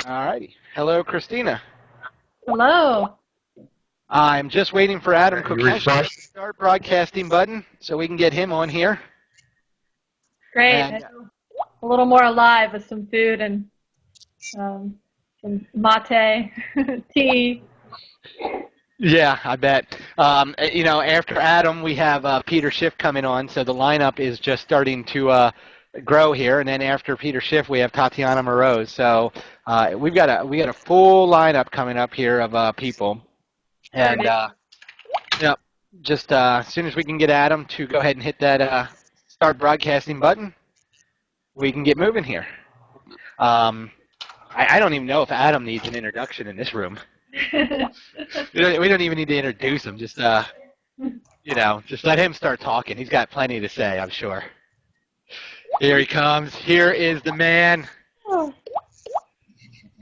All righty. Hello, Christina. Hello. I'm just waiting for Adam Kokesh refresh? to start broadcasting button so we can get him on here. Great. And, a little more alive with some food and some mate, tea. Yeah, I bet. After Adam, we have Peter Schiff coming on, so the lineup is just starting to grow here. And then after Peter Schiff, we have Tatiana Moroz. So we got a full lineup coming up here of people. And just as soon as we can get Adam to go ahead and hit that start broadcasting button, we can get moving here. I don't even know if Adam needs an introduction in this room. we don't even need to introduce him. Just just let him start talking. He's got plenty to say, I'm sure. Here he comes. Here is the man,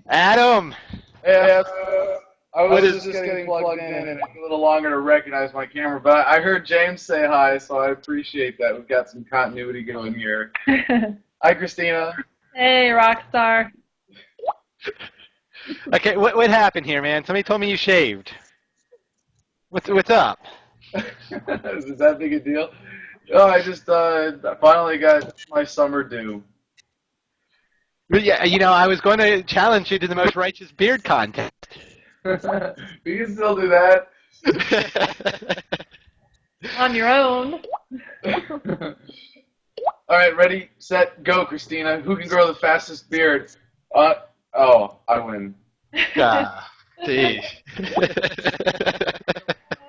Adam. Hey, I was just getting plugged in, and it took a little longer to recognize my camera, but I heard James say hi, so I appreciate that. We've got some continuity going here. Hi, Christina. Hey, Rockstar. Okay, what happened here, man? Somebody told me you shaved. What's up? Is that big a deal? Oh, I just finally got my summer due. But yeah, I was going to challenge you to the most righteous beard contest. We can still do that. On your own. All right, ready, set, go, Christina. Who can grow the fastest beard? I win. Geez.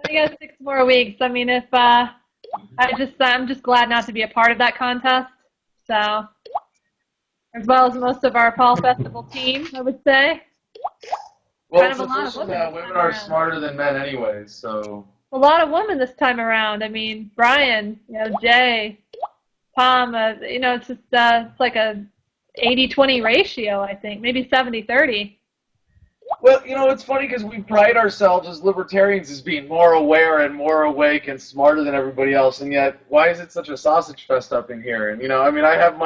I got 6 more weeks. I mean, if I'm just glad not to be a part of that contest. So, as well as most of our Fall Festival team, I would say. Well, kind it's of a lot of women are smarter than men anyway, so. A lot of women this time around. I mean, Bryan, Jay, Palm, it's just it's like a 80-20 ratio, I think, maybe 70-30. Well, it's funny because we pride ourselves as libertarians as being more aware and more awake and smarter than everybody else, and yet why is it such a sausage fest up in here? And I have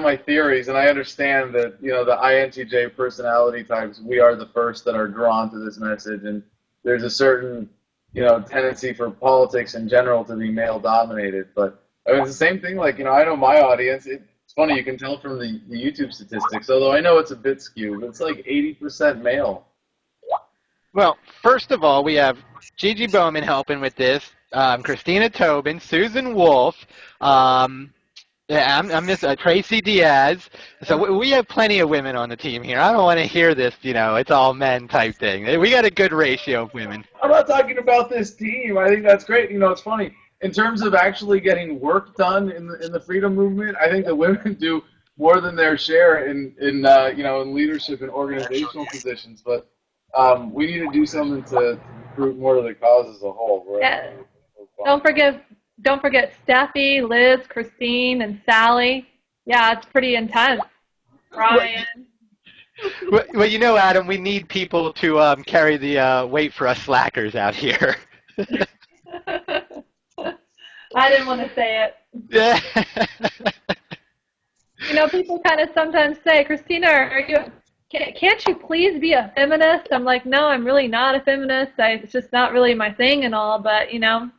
my theories, and I understand that the INTJ personality types, we are the first that are drawn to this message, and there's a certain tendency for politics in general to be male dominated. But I mean, it's the same thing. Like I know my audience. It's funny, you can tell from the YouTube statistics, although I know it's a bit skewed, it's like 80% male. Well, first of all, we have Gigi Bowman helping with this, Christina Tobin, Susan Wolfe, I'm Miss Tracy Diaz. So we have plenty of women on the team here. I don't want to hear this, it's all men type thing. We got a good ratio of women. I'm not talking about this team. I think that's great. It's funny. In terms of actually getting work done in the freedom movement, I think the women do more than their share in leadership and organizational positions. But we need to do something to recruit more to the cause as a whole. Yeah. Don't forget Steffi, Liz, Christine, and Sally. Yeah, it's pretty intense. Bryan. Well, Adam, we need people to carry the weight for us slackers out here. I didn't want to say it. Yeah. People kind of sometimes say, Christina, can't you please be a feminist? I'm like, no, I'm really not a feminist. It's just not really my thing and all. But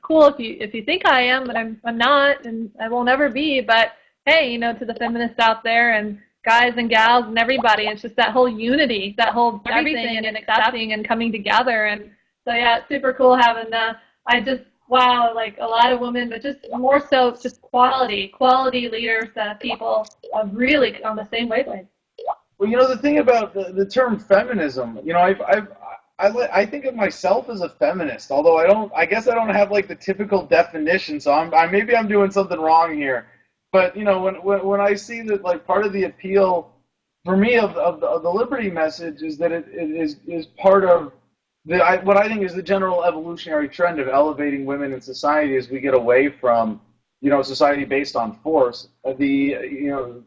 cool if you think I am, but I'm not, and I won't ever be. But hey, to the feminists out there and guys and gals and everybody, it's just that whole unity, that whole everything and accepting and coming together. And so yeah, it's super cool having wow, like a lot of women, but just more so just quality leaders, people are really on the same wavelength. Well, the thing about the term feminism, I think of myself as a feminist, although I guess I don't have like the typical definition, so maybe I'm doing something wrong here. But when I see that like part of the appeal for me of the liberty message is that it is part of what I think is the general evolutionary trend of elevating women in society as we get away from, society based on force. The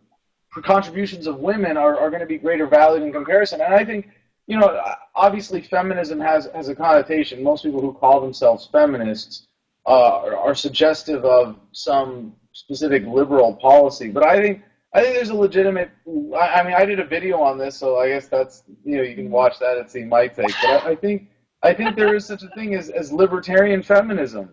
contributions of women are going to be greater valued in comparison. And I think, obviously feminism has a connotation. Most people who call themselves feminists are suggestive of some specific liberal policy. But I think I think there's a legitimate. I mean, I did a video on this, so I guess that's you can watch that and see my take. But I think there is such a thing as libertarian feminism,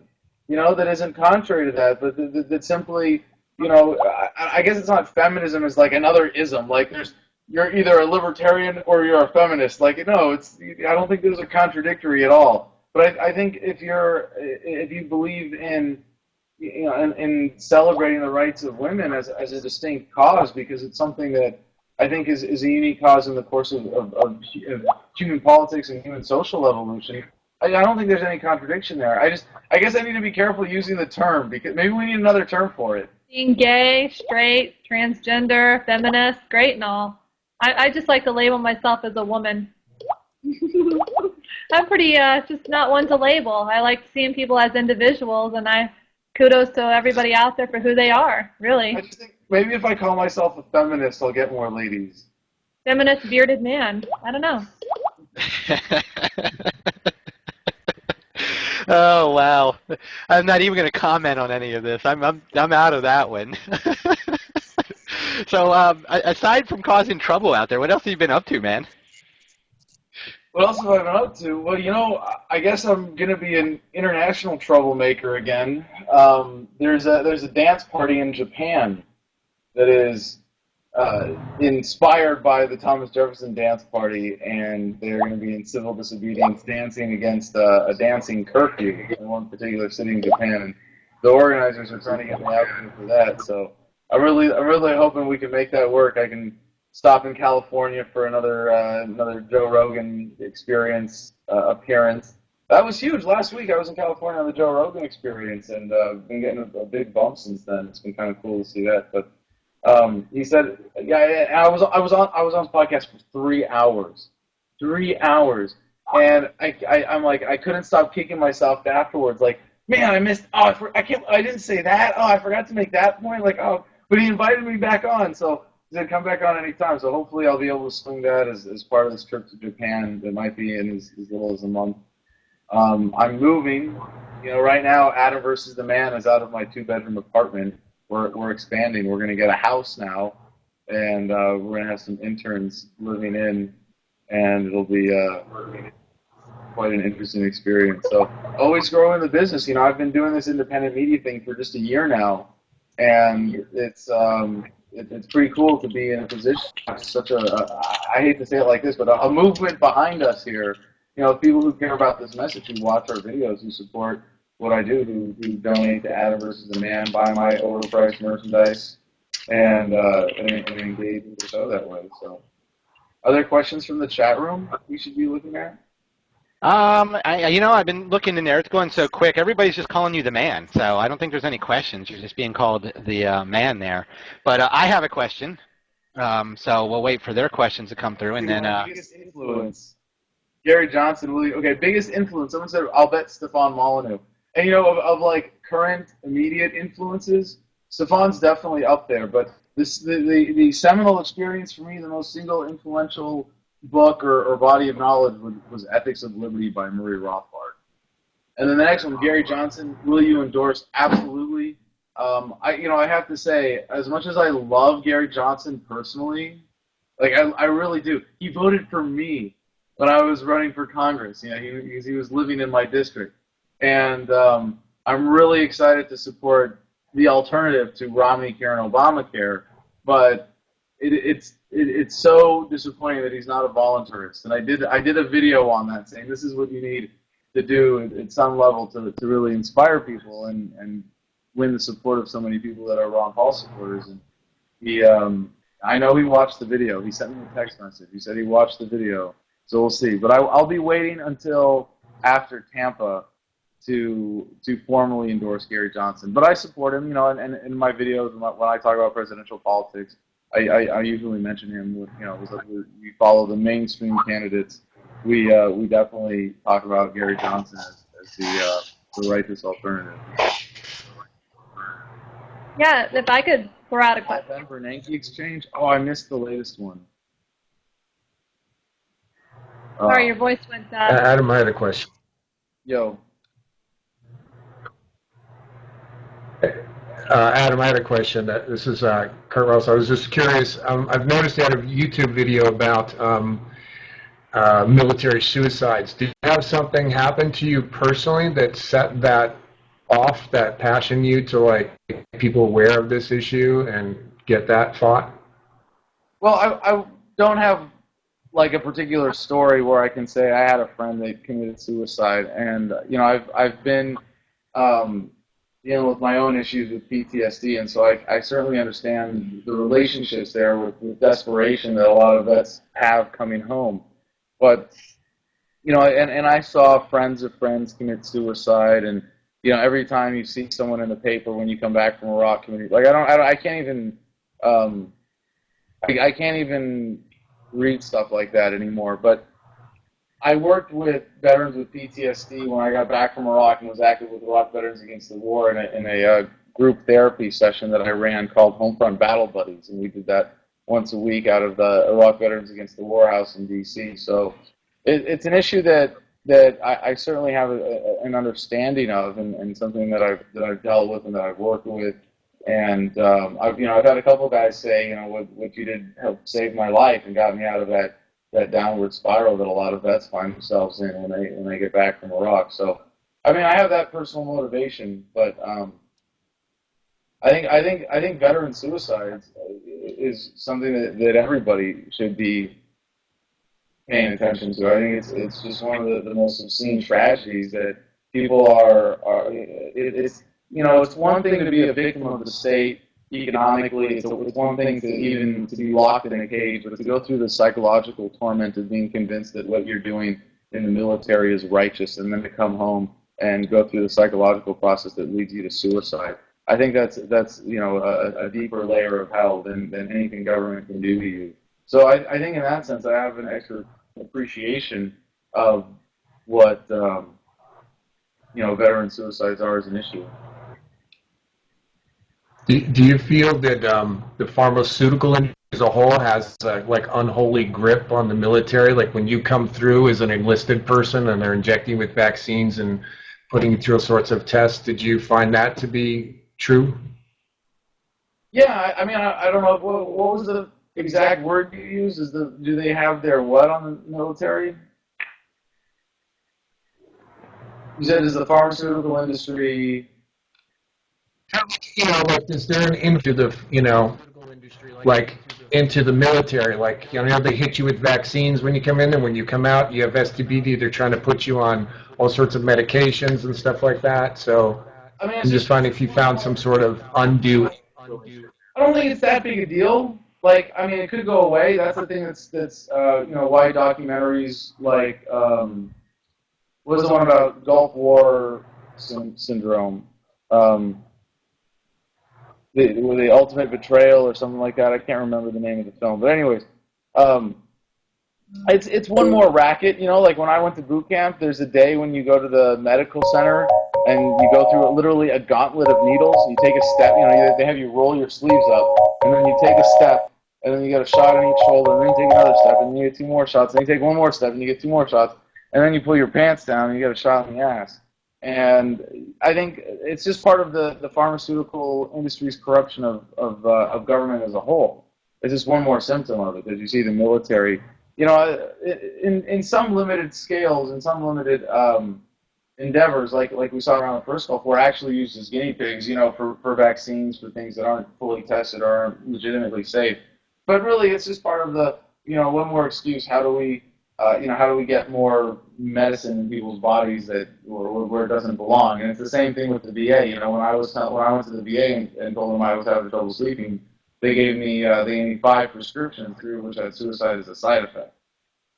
that isn't contrary to that, but that simply, I guess it's not feminism as like another ism. Like you're either a libertarian or you're a feminist. Like no, I don't think those are contradictory at all. But I think if you believe in in celebrating the rights of women as a distinct cause, because it's something that I think is a unique cause in the course of human politics and human social evolution. I don't think there's any contradiction there. I guess I need to be careful using the term, because maybe we need another term for it. Being gay, straight, transgender, feminist, great and all. I just like to label myself as a woman. I'm pretty just not one to label. I like seeing people as individuals, and kudos to everybody out there for who they are, really. I just think maybe if I call myself a feminist, I'll get more ladies. Feminist bearded man. I don't know. Oh wow! I'm not even going to comment on any of this. I'm out of that one. So aside from causing trouble out there, what else have you been up to, man? What else have I been up to? Well, I guess I'm gonna be an international troublemaker again. There's a dance party in Japan that is inspired by the Thomas Jefferson Dance Party, and they're going to be in civil disobedience dancing against a dancing curfew in one particular city in Japan, and the organizers are trying to get me out for that. So I'm really hoping we can make that work. I can stop in California for another Joe Rogan experience appearance. That was huge. Last week I was in California on the Joe Rogan experience, and been getting a big bump since then. It's been kind of cool to see that. But he said, yeah, I was on his podcast for 3 hours, and I'm like, I couldn't stop kicking myself afterwards. Like, man, I missed. Oh, I didn't say that. Oh, I forgot to make that point. Like, oh, but he invited me back on, so he said come back on anytime. So hopefully I'll be able to swing that as part of this trip to Japan. That might be in as little as a month. I'm moving. Right now, Adam versus the Man is out of my 2-bedroom apartment. We're expanding. We're going to get a house now, and we're going to have some interns living in, and it'll be quite an interesting experience. So always growing the business. I've been doing this independent media thing for just a year now, and it's pretty cool to be in a position. Such I hate to say it like this, but a movement behind us here. People who care about this message, who watch our videos, who support what I do, who donate to Adam versus the Man, buy my overpriced merchandise, and engage with the show that way. So, other questions from the chat room we should be looking at? I've been looking in there. It's going so quick. Everybody's just calling you the Man, so I don't think there's any questions. You're just being called the Man there. But I have a question, so we'll wait for their questions to come through, and then. Biggest influence. Gary Johnson, biggest influence. Someone said, I'll bet Stefan Molyneux. And of like current immediate influences, Stefan's definitely up there. But the seminal experience for me, the most single influential book or body of knowledge was Ethics of Liberty by Murray Rothbard. And then the next one, Gary Johnson, will you endorse? Absolutely. I have to say, as much as I love Gary Johnson personally, like I really do. He voted for me when I was running for Congress. He was living in my district. And I'm really excited to support the alternative to Romney Care and Obamacare, but it's so disappointing that he's not a voluntarist. And I did a video on that saying this is what you need to do at some level to really inspire people and win the support of so many people that are Ron Paul supporters. And he, I know he watched the video. He sent me a text message. He said he watched the video, so we'll see. But I'll be waiting until after Tampa to formally endorse Gary Johnson. But I support him, and in my videos when I talk about presidential politics, I usually mention him. We follow the mainstream candidates. We definitely talk about Gary Johnson as the righteous alternative. Yeah, if I could throw out a question. Bernanke exchange. Oh, I missed the latest one. Sorry, your voice went. Adam, I had a question. Yo. Adam, I had a question. This is Kurt Russell. I was just curious. I've noticed you had a YouTube video about military suicides. Did you have something happen to you personally that set that off, that passion you to like make people aware of this issue and get that fought? Well, I don't have like a particular story where I can say I had a friend that committed suicide, and you know I've been dealing with my own issues with PTSD, and so I certainly understand the relationships there with desperation that a lot of vets have coming home. But you know, and I saw friends of friends commit suicide, and you know, every time you see someone in the paper when you come back from Iraq community, like I can't even I can't even read stuff like that anymore. But I worked with veterans with PTSD when I got back from Iraq and was active with Iraq Veterans Against the War in a group therapy session that I ran called Homefront Battle Buddies, and we did that once a week out of the Iraq Veterans Against the War house in D.C. So it's an issue that I certainly have an understanding of, and something that I've dealt with and that I've worked with. And I've had a couple of guys say, you know, what you did helped save my life and got me out of that downward spiral that a lot of vets find themselves in when they get back from Iraq. So, I mean, I have that personal motivation, but I think veteran suicides is something that everybody should be paying attention to. I think it's just one of the most obscene tragedies that people it's you know, it's one thing to be a victim of the state economically. It's one thing to be locked in a cage, but to go through the psychological torment of being convinced that what you're doing in the military is righteous, and then to come home and go through the psychological process that leads you to suicide. I think that's you know a deeper layer of hell than anything government can do to you. So I think in that sense I have an extra appreciation of what you know veteran suicides are as an issue. Do you feel that the pharmaceutical industry as a whole has like unholy grip on the military? Like when you come through as an enlisted person and they're injecting with vaccines and putting you through all sorts of tests, did you find that to be true? Yeah, I mean, I don't know, what was the exact word you used? Do they have their what on the military? You said, is the pharmaceutical industry... You know, like, is there an into the, you know, like into the military? Like, you know, they hit you with vaccines when you come in, and when you come out, you have STBD. They're trying to put you on all sorts of medications and stuff like that. So I mean, I'm just finding if you found some sort of undue. I don't think it's that big a deal. Like, I mean, it could go away. That's the thing that's you know, why documentaries like, what was the one about Gulf War syndrome? The Ultimate Betrayal or something like that. I can't remember the name of the film. But anyways, it's one more racket. You know, like when I went to boot camp, there's a day when you go to the medical center and you go through literally a gauntlet of needles. You take a step. You know, they have you roll your sleeves up, and then you take a step, and then you get a shot on each shoulder, and then you take another step, and you get 2 more shots, and then you take 1 more step, and you get 2 more shots, and then you pull your pants down, and you get a shot in the ass. And I think it's just part of the pharmaceutical industry's corruption of government as a whole. It's just one more symptom of it, that you see the military, you know, in some limited scales, in some limited endeavors, like we saw around the first Gulf War, actually used as guinea pigs, you know, for vaccines, for things that aren't fully tested or aren't legitimately safe. But really, it's just part of the, you know, one more excuse. How do we get more medicine in people's bodies where it doesn't belong? And it's the same thing with the VA. You know, when I went to the VA and told them I was having trouble sleeping, they gave me 5 prescriptions, 3 of which had suicide as a side effect.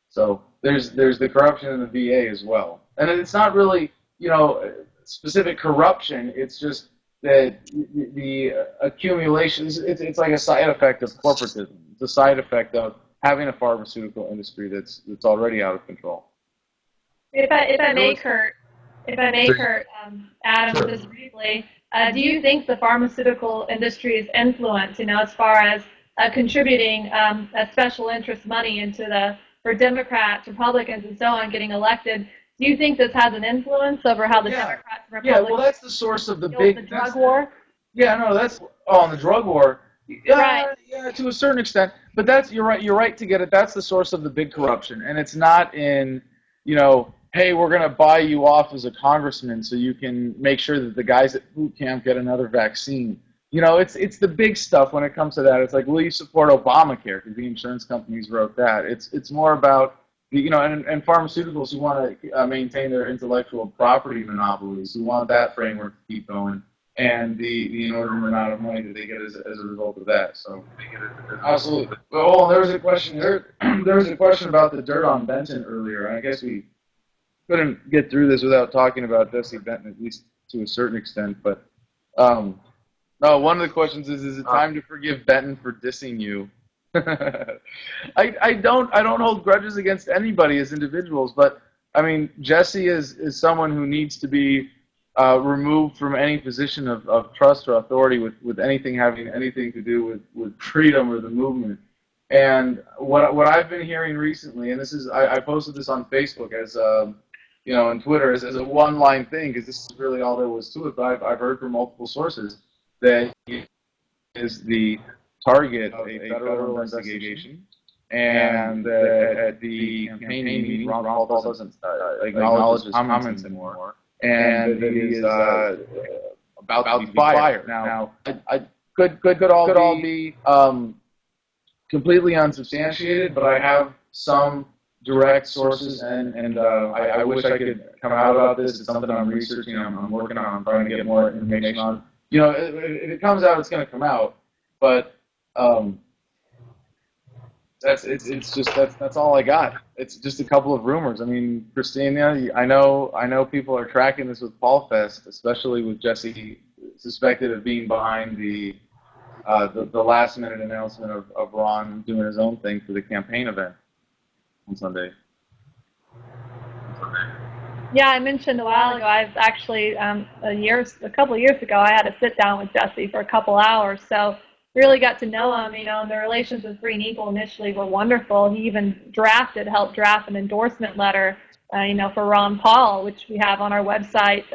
So there's the corruption in the VA as well. And it's not really, you know, specific corruption. It's just that the accumulation. It's like a side effect of corporatism. It's a side effect of having a pharmaceutical industry that's already out of control. If I may, Kurt, Adam, Sure. just briefly, do you think the pharmaceutical industry's influence, you know, as far as contributing a special interest money for Democrats, Republicans, and so on getting elected, do you think this has an influence over how the Democrats and Republicans well, that's the source of the drug war? Yeah, no, that's on the drug war. Yeah, Right. yeah, to a certain extent. But that's you're right. You're right to get it. That's the source of the big corruption, and it's not in, hey, we're gonna buy you off as a congressman so you can make sure that the guys at boot camp get another vaccine. It's the big stuff when it comes to that. It's like, will you support Obamacare? Because the insurance companies wrote that. It's more about and pharmaceuticals who want to maintain their intellectual property monopolies, who want that framework to keep going, and the inordinate amount of money that they get as a result of that. So absolutely. Well, there was a question there. There was a question about the dirt on Benton earlier, and I guess we couldn't get through this without talking about Jesse Benton, at least to a certain extent. But no, one of the questions is it time to forgive Benton for dissing you? I don't hold grudges against anybody as individuals, but I mean Jesse is someone who needs to be removed from any position of trust or authority with anything having anything to do with freedom or the movement. And what I've been hearing recently, and this is I posted this on Facebook as and Twitter as a one-line thing, because this is really all there was to it. But I've heard from multiple sources that he is the target of a federal investigation, and that at the campaign meeting, Ron Paul doesn't acknowledge his comments anymore, and that he is about to be fired. Now, I could all be completely unsubstantiated, but I have some direct sources, and I wish I could come out about this. It's something I'm researching, I'm working on, I'm trying to get more information on. If it comes out, it's going to come out, but that's all I got. It's just a couple of rumors. I mean, Christina, I know people are tracking this with Paul Fest, especially with Jesse suspected of being behind the last minute announcement of Ron doing his own thing for the campaign event on Sunday. Yeah, I mentioned a while ago, I've actually, a couple of years ago, I had a sit down with Jesse for a couple hours, so really got to know him, and the relations with Free and Equal initially were wonderful. He even helped draft an endorsement letter, for Ron Paul, which we have on our website.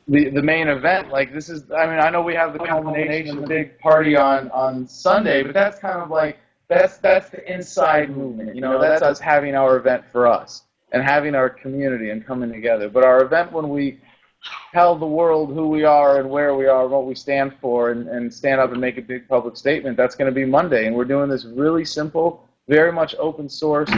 The main event, like this is, I know we have the culmination, the big party on Sunday, but that's kind of like, that's the inside movement, that's us having our event for us and having our community and coming together. But our event when we tell the world who we are and where we are and what we stand for and stand up and make a big public statement, that's going to be Monday. And we're doing this really simple, very much open source.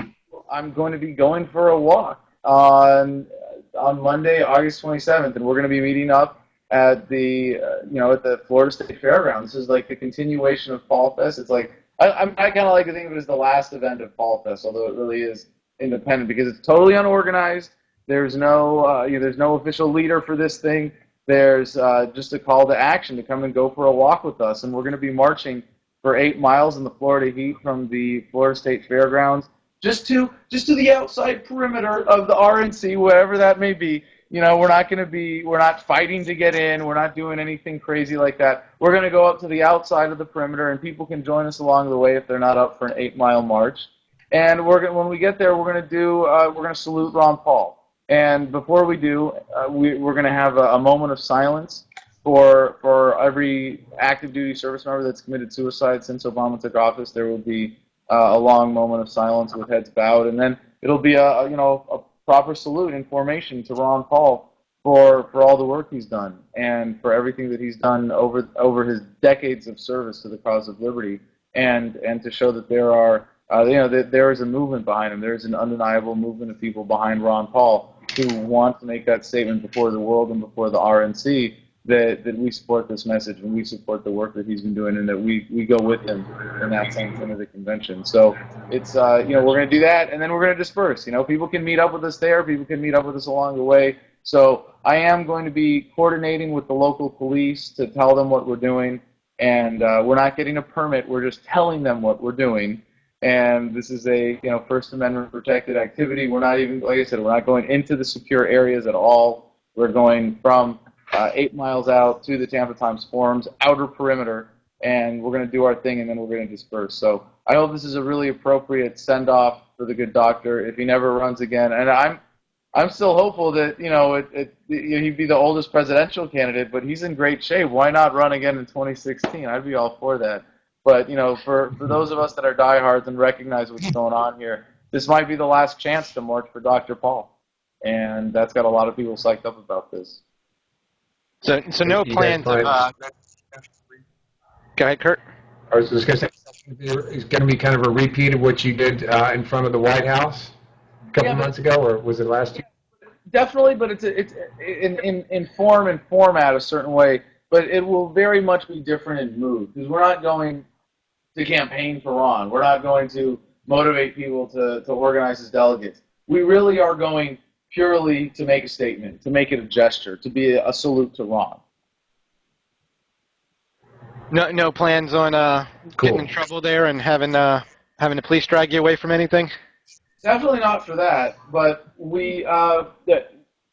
I'm going to be going for a walk on Monday, August 27th, and we're going to be meeting up at the at the Florida State Fairgrounds. This is like the continuation of Fall Fest. It's like I kind of like to think of it as the last event of Fall Fest, although it really is independent because it's totally unorganized. There's no official leader for this thing. There's just a call to action to come and go for a walk with us, and we're going to be marching for 8 miles in the Florida heat from the Florida State Fairgrounds just to the outside perimeter of the RNC, wherever that may be. We're not fighting to get in. We're not doing anything crazy like that. We're going to go up to the outside of the perimeter, and people can join us along the way if they're not up for an 8-mile march. And when we get there, we're going to salute Ron Paul. And before we do, we're going to have a moment of silence for every active duty service member that's committed suicide since Obama took office. There will be a long moment of silence with heads bowed, and then it'll be a proper salute in formation to Ron Paul for all the work he's done and for everything that he's done over his decades of service to the cause of liberty, and to show that that there is a movement behind him. There's an undeniable movement of people behind Ron Paul who want to make that statement before the world and before the RNC that we support this message and we support the work that he's been doing and that we go with him in that sense into the convention. So it's we're going to do that, and then we're going to disperse. People can meet up with us there. People can meet up with us along the way. So I am going to be coordinating with the local police to tell them what we're doing, and we're not getting a permit. We're just telling them what we're doing. And this is a First Amendment protected activity. We're not even, like I said, we're not going into the secure areas at all. We're going from 8 miles out to the Tampa Times Forum's outer perimeter, and we're going to do our thing, and then we're going to disperse. So I hope this is a really appropriate send-off for the good doctor if he never runs again. And I'm still hopeful that he'd be the oldest presidential candidate, but he's in great shape. Why not run again in 2016? I'd be all for that. But for those of us that are diehards and recognize what's going on here, this might be the last chance to march for Dr. Paul, and that's got a lot of people psyched up about this. So no plans of. Go ahead, Kurt. I was just going to say it's going to be kind of a repeat of what you did in front of the White House a couple months ago, or was it last year? Definitely, but it's in form and format a certain way, but it will very much be different in mood, because we're not going to campaign for Ron. We're not going to motivate people to organize as delegates. We really are going purely to make a statement, to make it a gesture, to be a salute to Ron. No plans on getting in trouble there and having the police drag you away from anything? Definitely not for that, but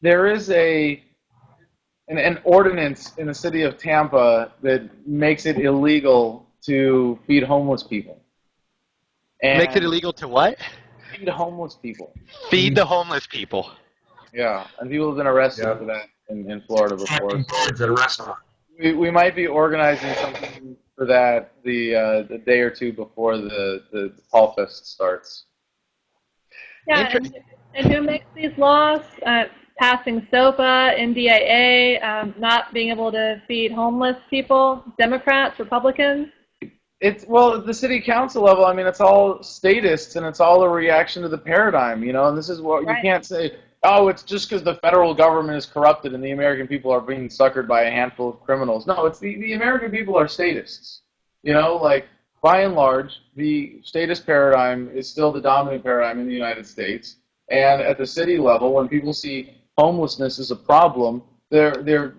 there is an ordinance in the city of Tampa that makes it illegal to feed homeless people. And makes it illegal to what? Feed homeless people. Feed the homeless people. Yeah, and people have been arrested for that in Florida before. Birds at a restaurant. We might be organizing something for that the day or two before the Fall Fest starts. Yeah, and who makes these laws? Passing SOPA, NDAA, not being able to feed homeless people, Democrats, Republicans? Well, at the city council level, I mean, it's all statists, and it's all a reaction to the paradigm, and this is what you can't say, oh, it's just because the federal government is corrupted and the American people are being suckered by a handful of criminals. No, it's the American people are statists. By and large, the statist paradigm is still the dominant paradigm in the United States. And at the city level, when people see homelessness as a problem, their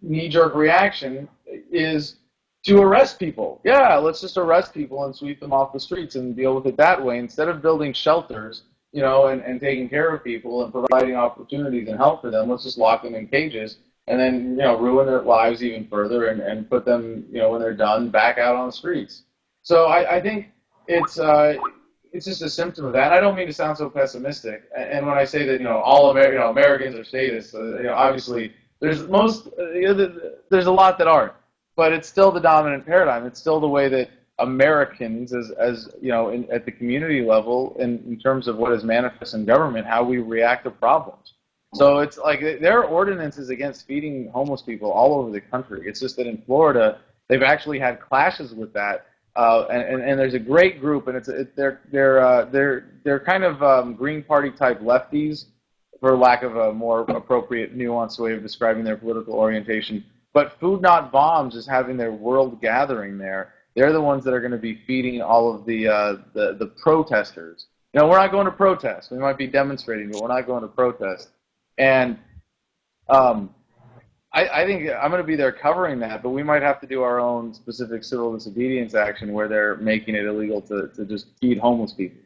knee-jerk reaction is to arrest people. Yeah, let's just arrest people and sweep them off the streets and deal with it that way, instead of building shelters, and taking care of people and providing opportunities and help for them. Let's just lock them in cages and then, ruin their lives even further and put them, when they're done, back out on the streets. So I think it's just a symptom of that. And I don't mean to sound so pessimistic. And when I say that, all Americans are statists, obviously there's a lot that aren't. But it's still the dominant paradigm. It's still the way that Americans, at the community level, in terms of what is manifest in government, how we react to problems. So it's like there are ordinances against feeding homeless people all over the country. It's just that in Florida, they've actually had clashes with that. And there's a great group, and they're kind of Green Party type lefties, for lack of a more appropriate, nuanced way of describing their political orientation. But Food Not Bombs is having their world gathering there. They're the ones that are going to be feeding all of the protesters. We're not going to protest. We might be demonstrating, but we're not going to protest. And I think I'm going to be there covering that, but we might have to do our own specific civil disobedience action where they're making it illegal to just feed homeless people.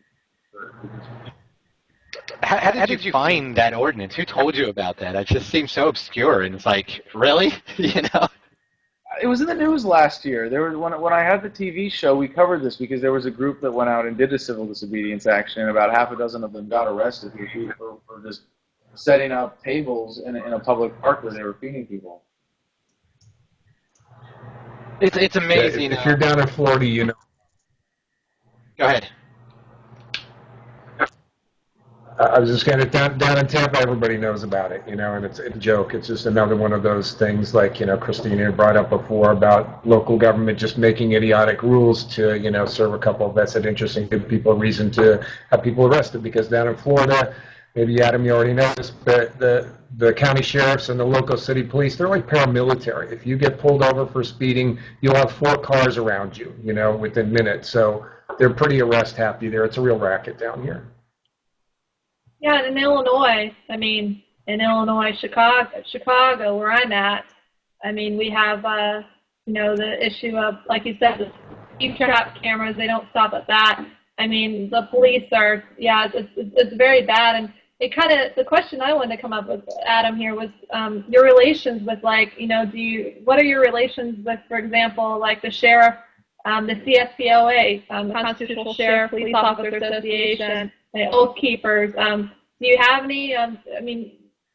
How did you find that ordinance? Who told you about that? It just seems so obscure, and it's like, really? It was in the news last year. When I had the TV show, we covered this because there was a group that went out and did a civil disobedience action, and about half a dozen of them got arrested for just setting up tables in a public park where they were feeding people. It's amazing. If you're down in Florida, Go ahead. I was just kind of down in Tampa, everybody knows about it, and it's a joke. It's just another one of those things like, Christina brought up before about local government just making idiotic rules to, serve a couple of vested interests and give people a reason to have people arrested. Because down in Florida, maybe Adam, you already know this, but the county sheriffs and the local city police, they're like paramilitary. If you get pulled over for speeding, you'll have 4 cars around you, within minutes. So they're pretty arrest happy there. It's a real racket down here. Yeah, and in Illinois, Chicago, where I'm at, we have, the issue of, like you said, the speed trap cameras. They don't stop at that. The police are, it's very bad. And it kind of, the question I wanted to come up with, Adam, here was your relations with, what are your relations with, for example, like the sheriff, the CSPOA, Constitutional Sheriff Police Officer Association, the Oath Keepers. Do you have any? I mean,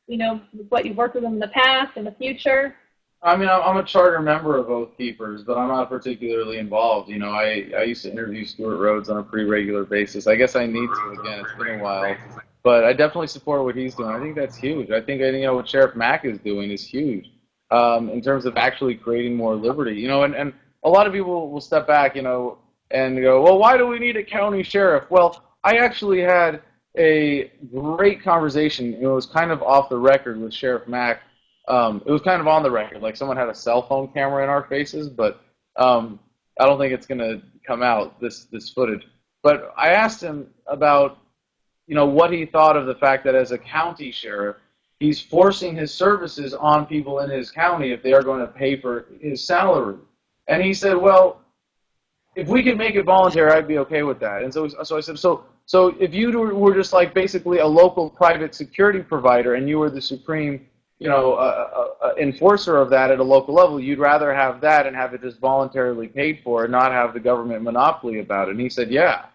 you know, what you've worked with them in the past and the future. I mean, I'm a charter member of Oath Keepers, but I'm not particularly involved. You know, I used to interview Stuart Rhodes on a pretty regular basis. I guess I need to again. It's been a while, but I definitely support what he's doing. I think that's huge. I think what Sheriff Mack is doing is huge in terms of actually creating more liberty. You know, and a lot of people will step back, you know, and go, well, why do we need a county sheriff? Well, I actually had a great conversation. It was kind of off the record with Sheriff Mack. It was kind of on the record, like someone had a cell phone camera in our faces, but I don't think it's going to come out, this footage. But I asked him about, you know, what he thought of the fact that as a county sheriff, he's forcing his services on people in his county if they are going to pay for his salary. And he said, well, if we could make it voluntary, I'd be okay with that. And so I said, so if you were just like basically a local private security provider and you were the supreme, you know, enforcer of that at a local level, you'd rather have that and have it just voluntarily paid for and not have the government monopoly about it. And he said, yeah.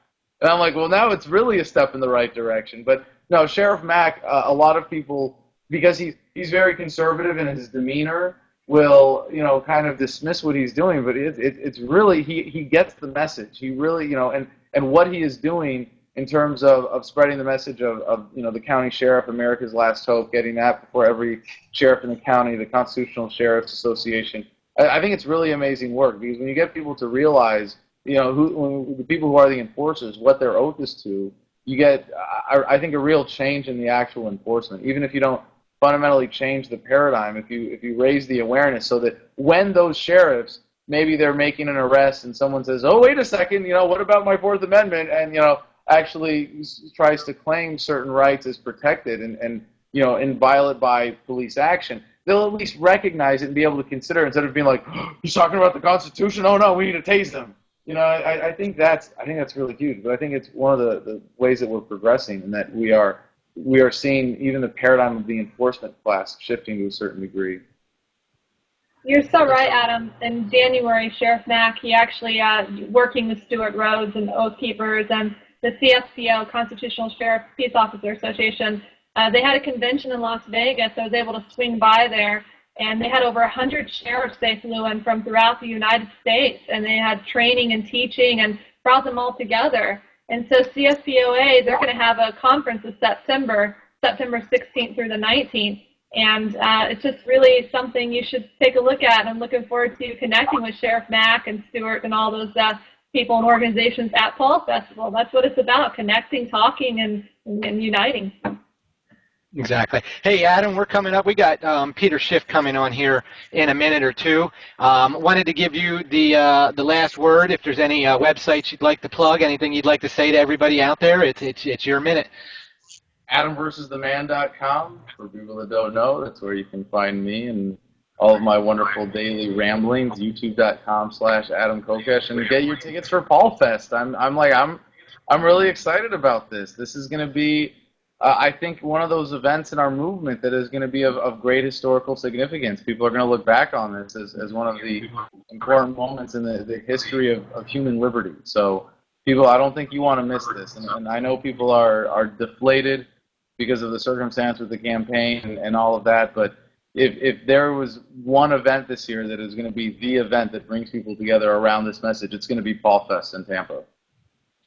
And I'm like, well, now it's really a step in the right direction. But no, Sheriff Mack, a lot of people, because he's very conservative in his demeanor, will, you know, kind of dismiss what he's doing. But it's really, he gets the message. He really, you know, and what he is doing in terms of spreading the message of you know, the county sheriff, America's last hope, getting that before every sheriff in the county, the Constitutional Sheriff's Association. I think it's really amazing work, because when you get people to realize, you know, the people who are the enforcers, what their oath is to, you get, I think, a real change in the actual enforcement. Even if you don't fundamentally change the paradigm, if you raise the awareness so that when those sheriffs, maybe they're making an arrest and someone says, oh, wait a second, you know, what about my Fourth Amendment? And, you know, actually tries to claim certain rights as protected and you know, inviolate by police action, they'll at least recognize it and be able to consider it, instead of being like, oh, he's talking about the Constitution, oh no, we need to tase them. You know, I think that's really huge. But I think it's one of the ways that we're progressing, and that we are seeing even the paradigm of the enforcement class shifting to a certain degree. You're so right, Adam. In January, Sheriff Mack, he actually working with Stuart Rhodes and the Oath Keepers and the CSPO, Constitutional Sheriff Peace Officer Association, they had a convention in Las Vegas. I was able to swing by there, and they had over 100 sheriffs they flew in from throughout the United States, and they had training and teaching and brought them all together. And so CSPOA, they're going to have a conference in September 16th through the 19th, and it's just really something you should take a look at. I'm looking forward to connecting with Sheriff Mack and Stuart and all those people and organizations at Fall Festival. That's what it's about, connecting, talking, and uniting. Exactly. Hey, Adam, we're coming up. We got Peter Schiff coming on here in a minute or two. Wanted to give you the last word. If there's any websites you'd like to plug, anything you'd like to say to everybody out there, it's your minute. AdamVersusTheMan.com, for people that don't know, that's where you can find me and all of my wonderful daily ramblings. YouTube.com/Adam Kokesh, and get your tickets for Fall Fest. I'm really excited about this. This is going to be, I think, one of those events in our movement that is going to be of great historical significance. People are going to look back on this as one of the important moments in the history of human liberty. So, people, I don't think you want to miss this. And I know people are deflated because of the circumstance with the campaign and all of that, but if there was one event this year that is going to be the event that brings people together around this message, it's going to be Fall Fest in Tampa.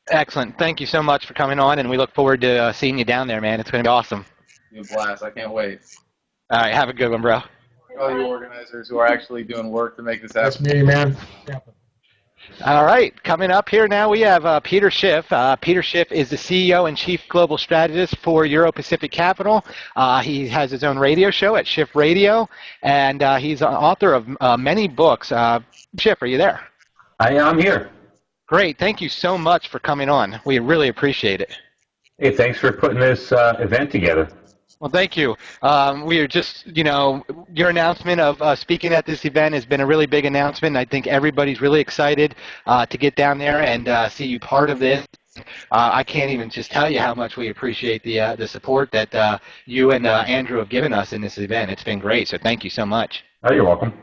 Excellent. Thank you so much for coming on, and we look forward to seeing you down there, man. It's going to be awesome. Be a blast. I can't wait. All right, have a good one, bro. All you organizers who are actually doing work to make this happen. That's me, man. All right, coming up here now we have Peter Schiff. Peter Schiff is the CEO and Chief Global Strategist for Euro-Pacific Capital. He has his own radio show at Schiff Radio, and he's an author of many books. Schiff, are you there? I am here. Great. Thank you so much for coming on. We really appreciate it. Hey, thanks for putting this event together. Well, thank you. We are just, you know, your announcement of speaking at this event has been a really big announcement. I think everybody's really excited to get down there and see you part of this. I can't even just tell you how much we appreciate the support that you and Andrew have given us in this event. It's been great, so thank you so much. Oh, you're welcome.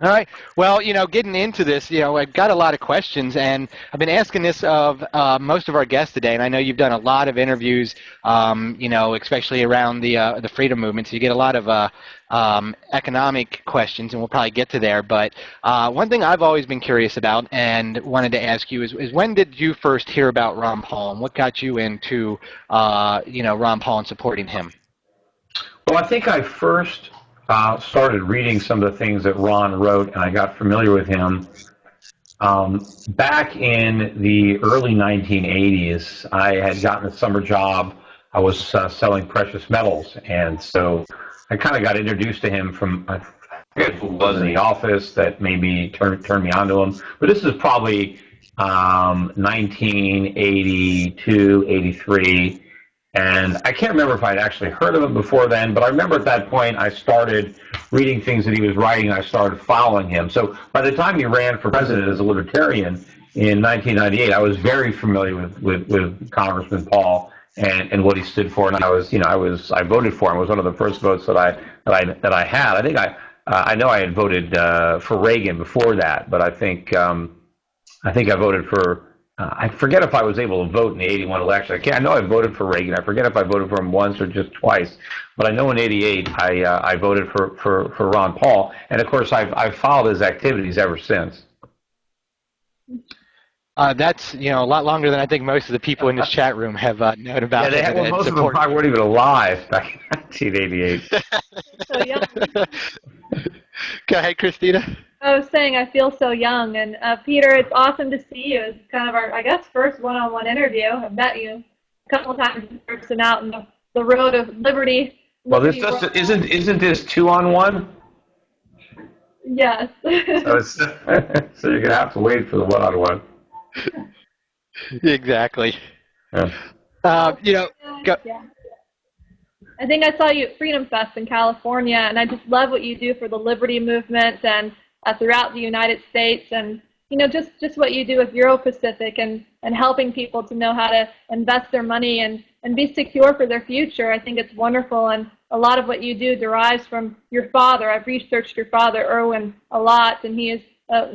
All right. Well, getting into this, I've got a lot of questions, and I've been asking this of most of our guests today, and I know you've done a lot of interviews, especially around the freedom movement, so you get a lot of economic questions, and we'll probably get to there. But one thing I've always been curious about and wanted to ask you is when did you first hear about Ron Paul, and what got you into, Ron Paul and supporting him? Well, I think I first started reading some of the things that Ron wrote, and I got familiar with him back in the early 1980s. I had gotten a summer job. I was selling precious metals, and so I kind of got introduced to him from, I forget who was in the office that maybe turned me on to him. But this is probably 1982, 83. And I can't remember if I'd actually heard of him before then, but I remember at that point I started reading things that he was writing, and I started following him. So by the time he ran for president as a libertarian in 1998, I was very familiar with Congressman Paul and what he stood for, and I voted for him. It was one of the first votes that I had. I think I know I had voted for Reagan before that, but I think I voted for. I forget if I was able to vote in the 81 election. I know I voted for Reagan. I forget if I voted for him once or just twice. But I know in 88 I voted for Ron Paul. And, of course, I've followed his activities ever since. That's a lot longer than I think most of the people in this chat room have known about. Yeah, most of them probably weren't even alive back in 1988. So young. Go ahead, Christina. I was saying I feel so young, and Peter, it's awesome to see you. It's kind of our, I guess, first one-on-one interview. I've met you a couple of times in person out in the road of liberty. Well, this isn't this 2-on-1? Yes. So you're gonna have to wait for the 1-on-1. Exactly. Yeah. Go. Yeah. I think I saw you at Freedom Fest in California, and I just love what you do for the liberty movement and throughout the United States, and just what you do with Euro-Pacific and helping people to know how to invest their money and be secure for their future. I think it's wonderful, and a lot of what you do derives from your father. I've researched your father, Erwin, a lot, and he is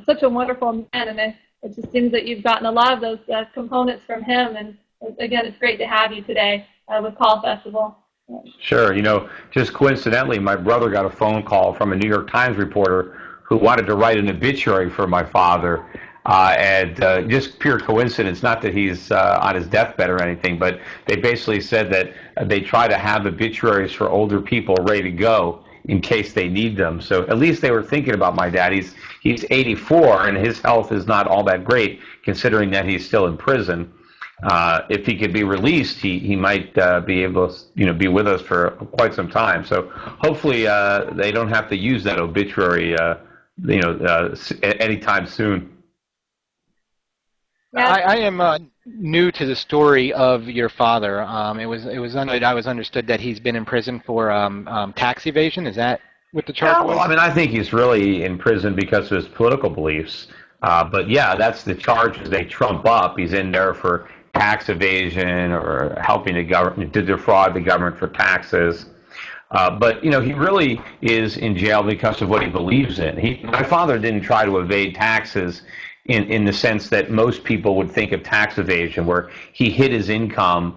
such a wonderful man, and it just seems that you've gotten a lot of those components from him, and again, it's great to have you today with Call Festival. Sure. Just coincidentally, my brother got a phone call from a New York Times reporter who wanted to write an obituary for my father, and just pure coincidence, not that he's on his deathbed or anything, but they basically said that they try to have obituaries for older people ready to go in case they need them. So at least they were thinking about my dad. He's 84, and his health is not all that great, considering that he's still in prison. If he could be released, he might be able to, be with us for quite some time. So hopefully they don't have to use that obituary, anytime soon. Yeah. I am new to the story of your father. I was understood that he's been in prison for tax evasion. Is that what the charge was? Well, I think he's really in prison because of his political beliefs. But yeah, that's the charges they trump up. He's in there for tax evasion or helping the government to defraud the government for taxes. But he really is in jail because of what he believes in. My father didn't try to evade taxes in the sense that most people would think of tax evasion, where he hid his income.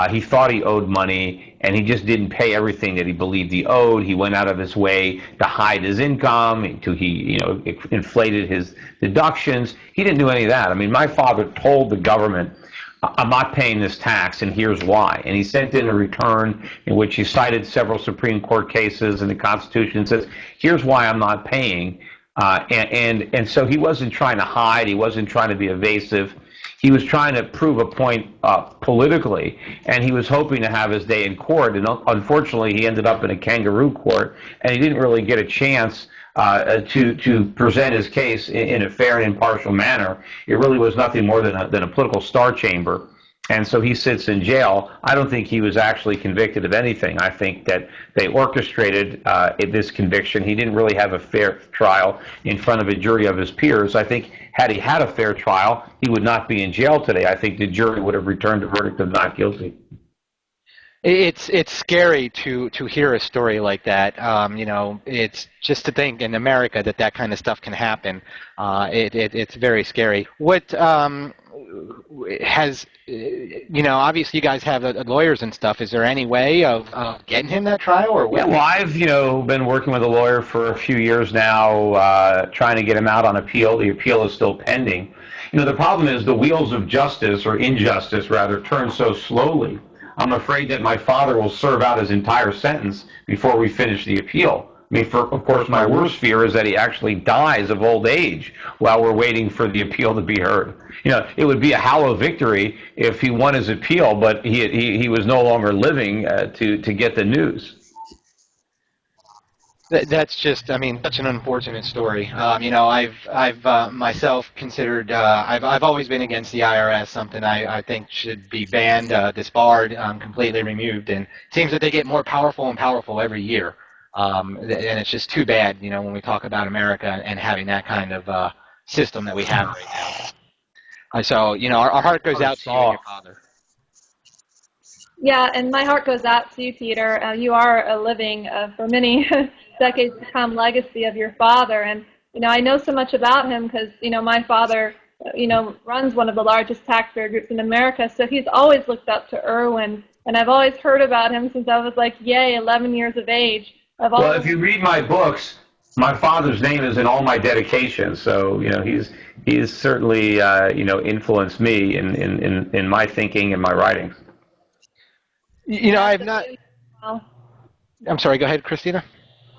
He thought he owed money, and he just didn't pay everything that he believed he owed. He went out of his way to hide his income. He inflated his deductions. He didn't do any of that. My father told the government, "I'm not paying this tax, and here's why." And he sent in a return in which he cited several Supreme Court cases and the Constitution and says, "Here's why I'm not paying." And so he wasn't trying to hide. He wasn't trying to be evasive. He was trying to prove a point politically, and he was hoping to have his day in court. And unfortunately, he ended up in a kangaroo court, and he didn't really get a chance to present his case in a fair and impartial manner. It really was nothing more than a political star chamber. And so he sits in jail. I don't think he was actually convicted of anything. I think that they orchestrated this conviction. He didn't really have a fair trial in front of a jury of his peers. I think had he had a fair trial, he would not be in jail today. I think the jury would have returned a verdict of not guilty. It's scary to hear a story like that. It's just to think in America that kind of stuff can happen. It's very scary. What has obviously you guys have lawyers and stuff. Is there any way of getting him that trial or what? Yeah, well, I've been working with a lawyer for a few years now, trying to get him out on appeal. The appeal is still pending. The problem is the wheels of justice, or injustice rather, turn so slowly. I'm afraid that my father will serve out his entire sentence before we finish the appeal. I mean, of course, my worst fear is that he actually dies of old age while we're waiting for the appeal to be heard. It would be a hollow victory if he won his appeal, but he was no longer living to get the news. That's just, such an unfortunate story. I've myself considered, I've always been against the IRS, something I think should be banned, disbarred, completely removed. And it seems that they get more powerful and powerful every year. And it's just too bad, when we talk about America and having that kind of system that we have right now. So, our heart goes out to you and your father. Yeah, and my heart goes out to you, Peter. You are a living, for many decades to come, legacy of your father. And, I know so much about him because, my father, runs one of the largest taxpayer groups in America. So he's always looked up to Irwin. And I've always heard about him since I was 11 years of age. Well, if you read my books, my father's name is in all my dedications. So, he's certainly, influenced me in my thinking and my writings. I've not... I'm sorry, go ahead, Christina.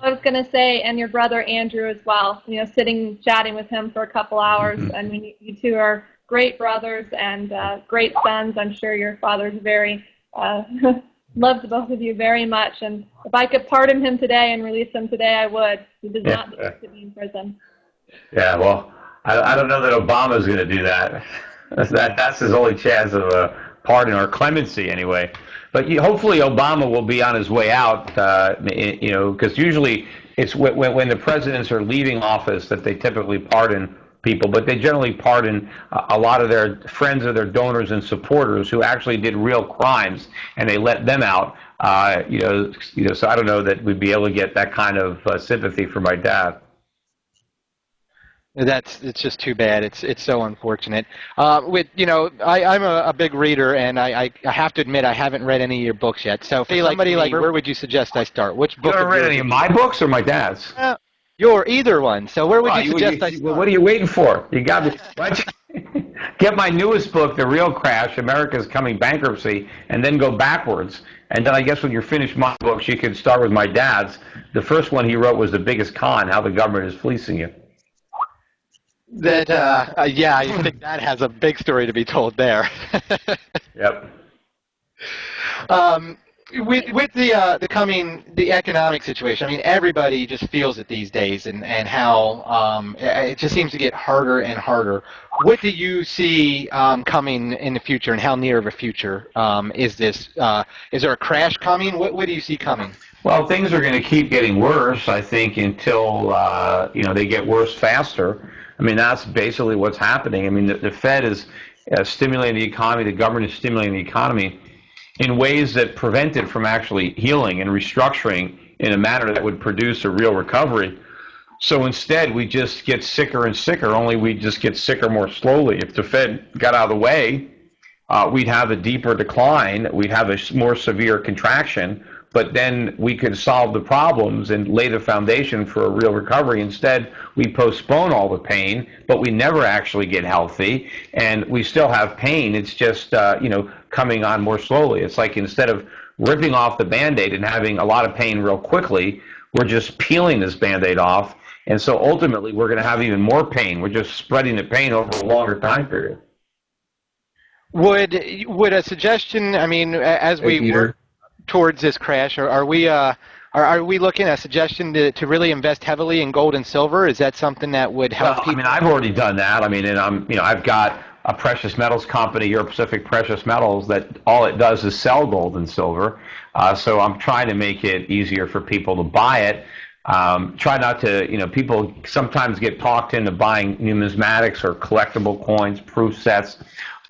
I was going to say, and your brother Andrew as well, sitting, chatting with him for a couple hours. Mm-hmm. I mean, you two are great brothers and great sons. I'm sure your father's very, loves both of you very much. And if I could pardon him today and release him today, I would. He does not deserve to be in prison. Yeah, well, I don't know that Obama's going to do that. That's his only chance of a pardon, or clemency anyway. But hopefully Obama will be on his way out, because usually it's when the presidents are leaving office that they typically pardon people, but they generally pardon a lot of their friends or their donors and supporters who actually did real crimes, and they let them out. So I don't know that we'd be able to get that kind of sympathy for my dad. It's just too bad. It's so unfortunate. I'm a big reader, and I have to admit I haven't read any of your books yet. So for somebody where would you suggest I start? Which book? You haven't read any of my books or my dad's? Your either one. So where would you suggest I start? What are you waiting for? You got to get my newest book, The Real Crash: America's Coming Bankruptcy, and then go backwards. And then I guess when you're finished my books, you could start with my dad's. The first one he wrote was The Biggest Con: How the Government is Fleecing You. I think that has a big story to be told there. Yep. With the economic situation, everybody just feels it these days, and how it just seems to get harder and harder. What do you see coming in the future, and how near of a future is this? Is there a crash coming? What do you see coming? Well, things are going to keep getting worse, I think, until they get worse faster. That's basically what's happening. The Fed is stimulating the economy, the government is stimulating the economy in ways that prevent it from actually healing and restructuring in a manner that would produce a real recovery. So instead, we just get sicker and sicker, only we just get sicker more slowly. If the Fed got out of the way, we'd have a deeper decline, we'd have a more severe contraction, but then we could solve the problems and lay the foundation for a real recovery. Instead, we postpone all the pain, but we never actually get healthy, and we still have pain. It's just, coming on more slowly. It's like instead of ripping off the Band-Aid and having a lot of pain real quickly, we're just peeling this Band-Aid off, and so ultimately we're going to have even more pain. We're just spreading the pain over a longer time period. Would a suggestion, as we work towards this crash, are we looking at a suggestion to really invest heavily in gold and silver? Is that something that would help people? I've already done that. And I've got a precious metals company, Euro Pacific Precious Metals, that all it does is sell gold and silver. So I'm trying to make it easier for people to buy it. Try not to, people sometimes get talked into buying numismatics or collectible coins, proof sets.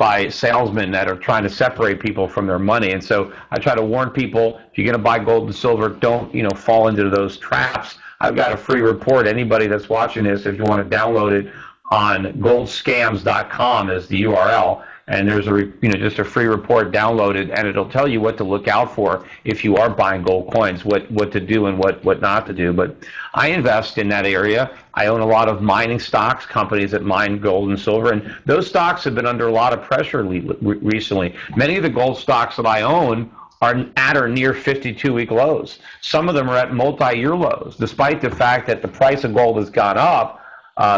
by salesmen that are trying to separate people from their money. And so I try to warn people, if you're going to buy gold and silver, don't, fall into those traps. I've got a free report. Anybody that's watching this, if you want to download it, on goldscams.com is the URL. And there's just a free report, download it, and it'll tell you what to look out for if you are buying gold coins, what to do and what not to do. But I invest in that area. I own a lot of mining stocks, companies that mine gold and silver, and those stocks have been under a lot of pressure recently. Many of the gold stocks that I own are at or near 52-week lows. Some of them are at multi-year lows, despite the fact that the price of gold has gone up.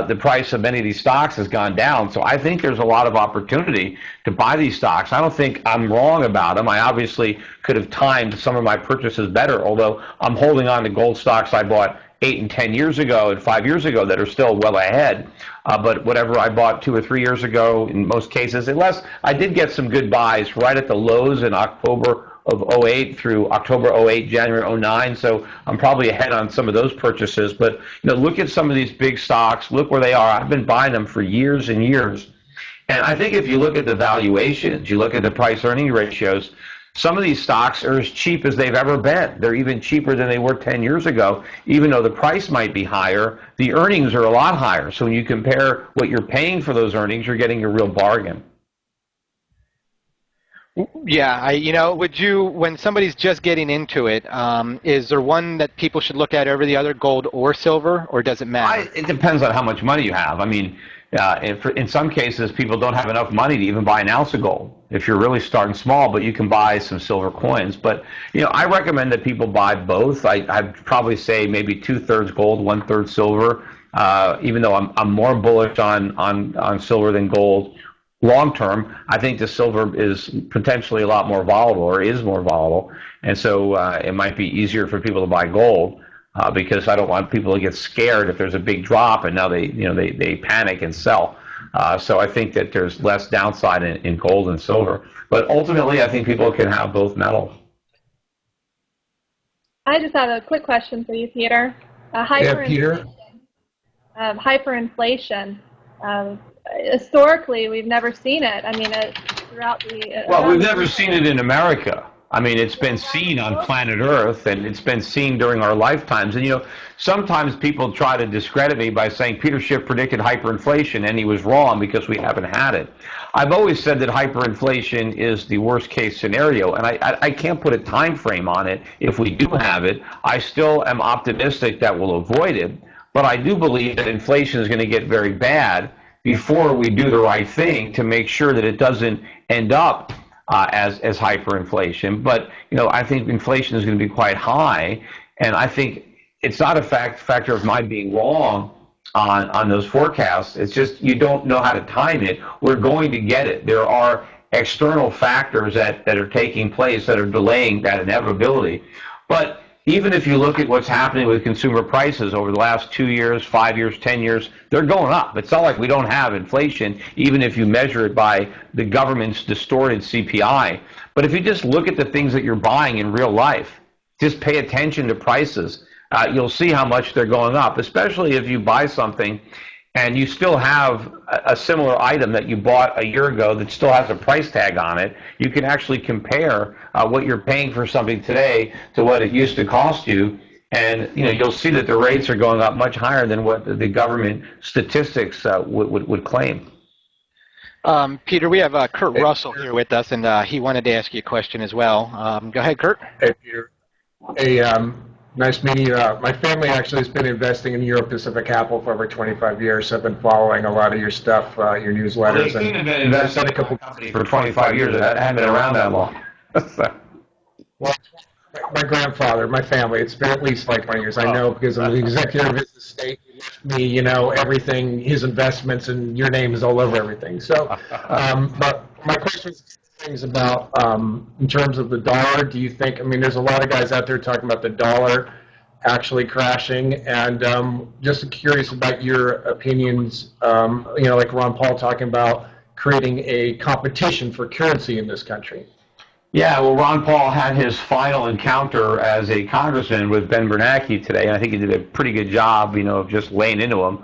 The price of many of these stocks has gone down. So I think there's a lot of opportunity to buy these stocks. I don't think I'm wrong about them. I obviously could have timed some of my purchases better, although I'm holding on to gold stocks I bought 8 and 10 years ago and 5 years ago that are still well ahead. But whatever I bought 2 or 3 years ago, in most cases, unless I did get some good buys right at the lows in October of '08 through October '08, January '09, so I'm probably ahead on some of those purchases. But look at some of these big stocks. Look where they are. I've been buying them for years and years. And I think if you look at the valuations, you look at the price-earning ratios, some of these stocks are as cheap as they've ever been. They're even cheaper than they were 10 years ago. Even though the price might be higher, the earnings are a lot higher. So when you compare what you're paying for those earnings, you're getting a real bargain. Yeah, when somebody's just getting into it, is there one that people should look at over the other, gold or silver, or does it matter? It depends on how much money you have. I mean, in some cases, people don't have enough money to even buy an ounce of gold. If you're really starting small, but you can buy some silver coins. But I recommend that people buy both. I'd probably say maybe 2/3 gold, 1/3 silver. Even though I'm more bullish on silver than gold. Long term, I think the silver is potentially a lot more volatile, or is more volatile, and so it might be easier for people to buy gold because I don't want people to get scared if there's a big drop and now they panic and sell. So I think that there's less downside in gold and silver, but ultimately I think people can have both metals. I just have a quick question for you, Peter. Peter. Hyperinflation. Historically, we've never seen it. I mean, throughout the... Well, we've never seen it in America. I mean, it's been seen on planet Earth, and it's been seen during our lifetimes. And, sometimes people try to discredit me by saying Peter Schiff predicted hyperinflation, and he was wrong because we haven't had it. I've always said that hyperinflation is the worst-case scenario, and I can't put a time frame on it. If we do have it, I still am optimistic that we'll avoid it, but I do believe that inflation is going to get very bad before we do the right thing to make sure that it doesn't end up as hyperinflation. But I think inflation is going to be quite high, and I think it's not a factor of my being wrong on those forecasts. It's just you don't know how to time it. We're going to get it. There are external factors that are taking place that are delaying that inevitability. But even if you look at what's happening with consumer prices over the last 2 years, 5 years, 10 years, they're going up. It's not like we don't have inflation, even if you measure it by the government's distorted CPI. But if you just look at the things that you're buying in real life, just pay attention to prices, you'll see how much they're going up, especially if you buy something and you still have a similar item that you bought a year ago that still has a price tag on it. You can actually compare what you're paying for something today to what it used to cost you, and you'll see that the rates are going up much higher than what the government statistics would claim. Peter, we have Kurt Russell here with us, and he wanted to ask you a question as well. Go ahead, Kurt. Hey, Peter. Hey, nice meeting you. My family actually has been investing in Euro Pacific Capital for over 25 years. So I've been following a lot of your stuff, your newsletters. Well, and been invested in a couple companies for 25 years. I haven't been around that long. Well, my grandfather, my family, it's been at least like 20 years. I know because I'm the executive of his estate. He left me, everything, his investments, and your name is all over everything. So, but my question is about, in terms of the dollar, do you think, there's a lot of guys out there talking about the dollar actually crashing, and just curious about your opinions, like Ron Paul talking about creating a competition for currency in this country. Yeah, well, Ron Paul had his final encounter as a congressman with Ben Bernanke today, and I think he did a pretty good job, of just laying into him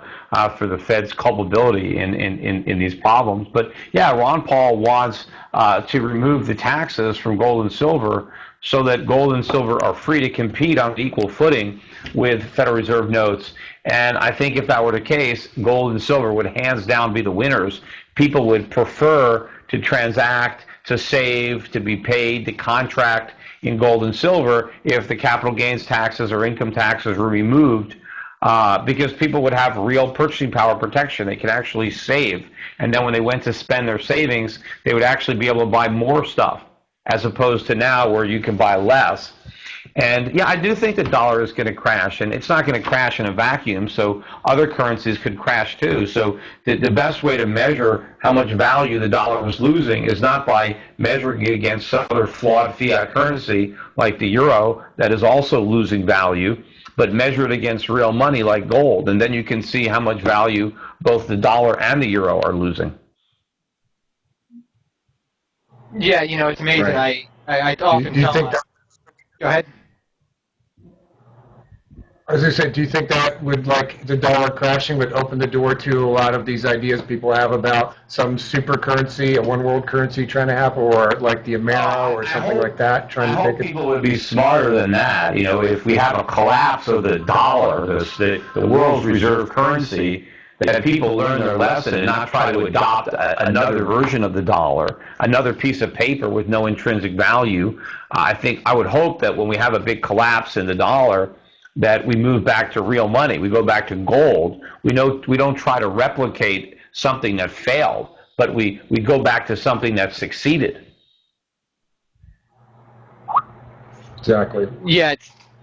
for the Fed's culpability in these problems. But yeah, Ron Paul wants to remove the taxes from gold and silver so that gold and silver are free to compete on equal footing with Federal Reserve notes. And I think if that were the case, gold and silver would hands down be the winners. People would prefer to transact, to save, to be paid, to contract in gold and silver if the capital gains taxes or income taxes were removed, because people would have real purchasing power protection. They could actually save. And then when they went to spend their savings, they would actually be able to buy more stuff, as opposed to now where you can buy less. And yeah, I do think the dollar is going to crash, and it's not going to crash in a vacuum, so other currencies could crash too. So the best way to measure how much value the dollar was losing is not by measuring it against some other flawed fiat currency like the euro that is also losing value, but measure it against real money like gold, and then you can see how much value both the dollar and the euro are losing. Yeah, it's amazing. Right. I often Do you tell. think that, Go ahead. as I said, do you think that would, like, the dollar crashing would open the door to a lot of these ideas people have about some super currency, a one world currency trying to happen, or like the Amero or something like that, trying to take it? People would be smarter than that. If we have a collapse of the dollar, the world's reserve currency, that people learn their lesson and not try to adopt another version of the dollar, another piece of paper with no intrinsic value. I would hope that when we have a big collapse in the dollar, that we move back to real money. We go back to gold. We don't try to replicate something that failed, but we go back to something that succeeded. Exactly. Yeah, it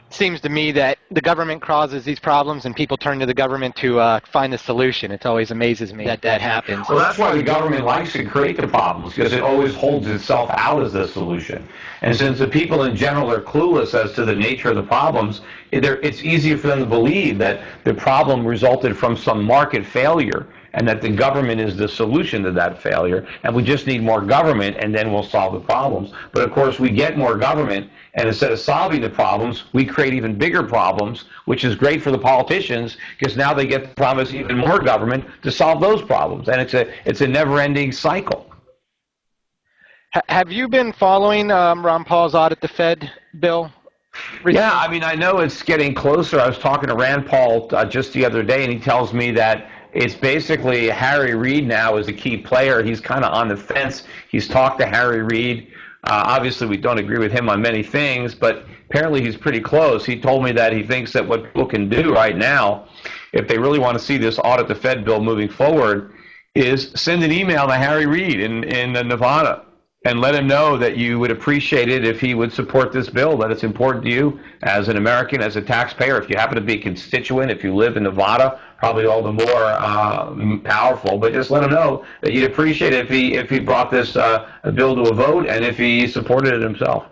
seems to me that the government causes these problems, and people turn to the government to find the solution. It always amazes me that happens. Well, that's why the government likes to create the problems, because it always holds itself out as the solution. And since the people in general are clueless as to the nature of the problems, it's easier for them to believe that the problem resulted from some market failure and that the government is the solution to that failure, and we just need more government, and then we'll solve the problems. But of course, we get more government, and instead of solving the problems, we create even bigger problems, which is great for the politicians, because now they get to promise even more government to solve those problems, and it's a never-ending cycle. Have you been following Ron Paul's audit the Fed bill? Yeah, I know it's getting closer. I was talking to Rand Paul just the other day, and he tells me that it's basically Harry Reid now is a key player. He's kind of on the fence. He's talked to Harry Reid. Obviously, we don't agree with him on many things, but apparently he's pretty close. He told me that he thinks that what people can do right now, if they really want to see this audit the Fed bill moving forward, is send an email to Harry Reid in Nevada and let him know that you would appreciate it if he would support this bill, that it's important to you as an American, as a taxpayer. If you happen to be a constituent, if you live in Nevada, probably all the more powerful. But just let him know that you'd appreciate it if he brought this bill to a vote and if he supported it himself.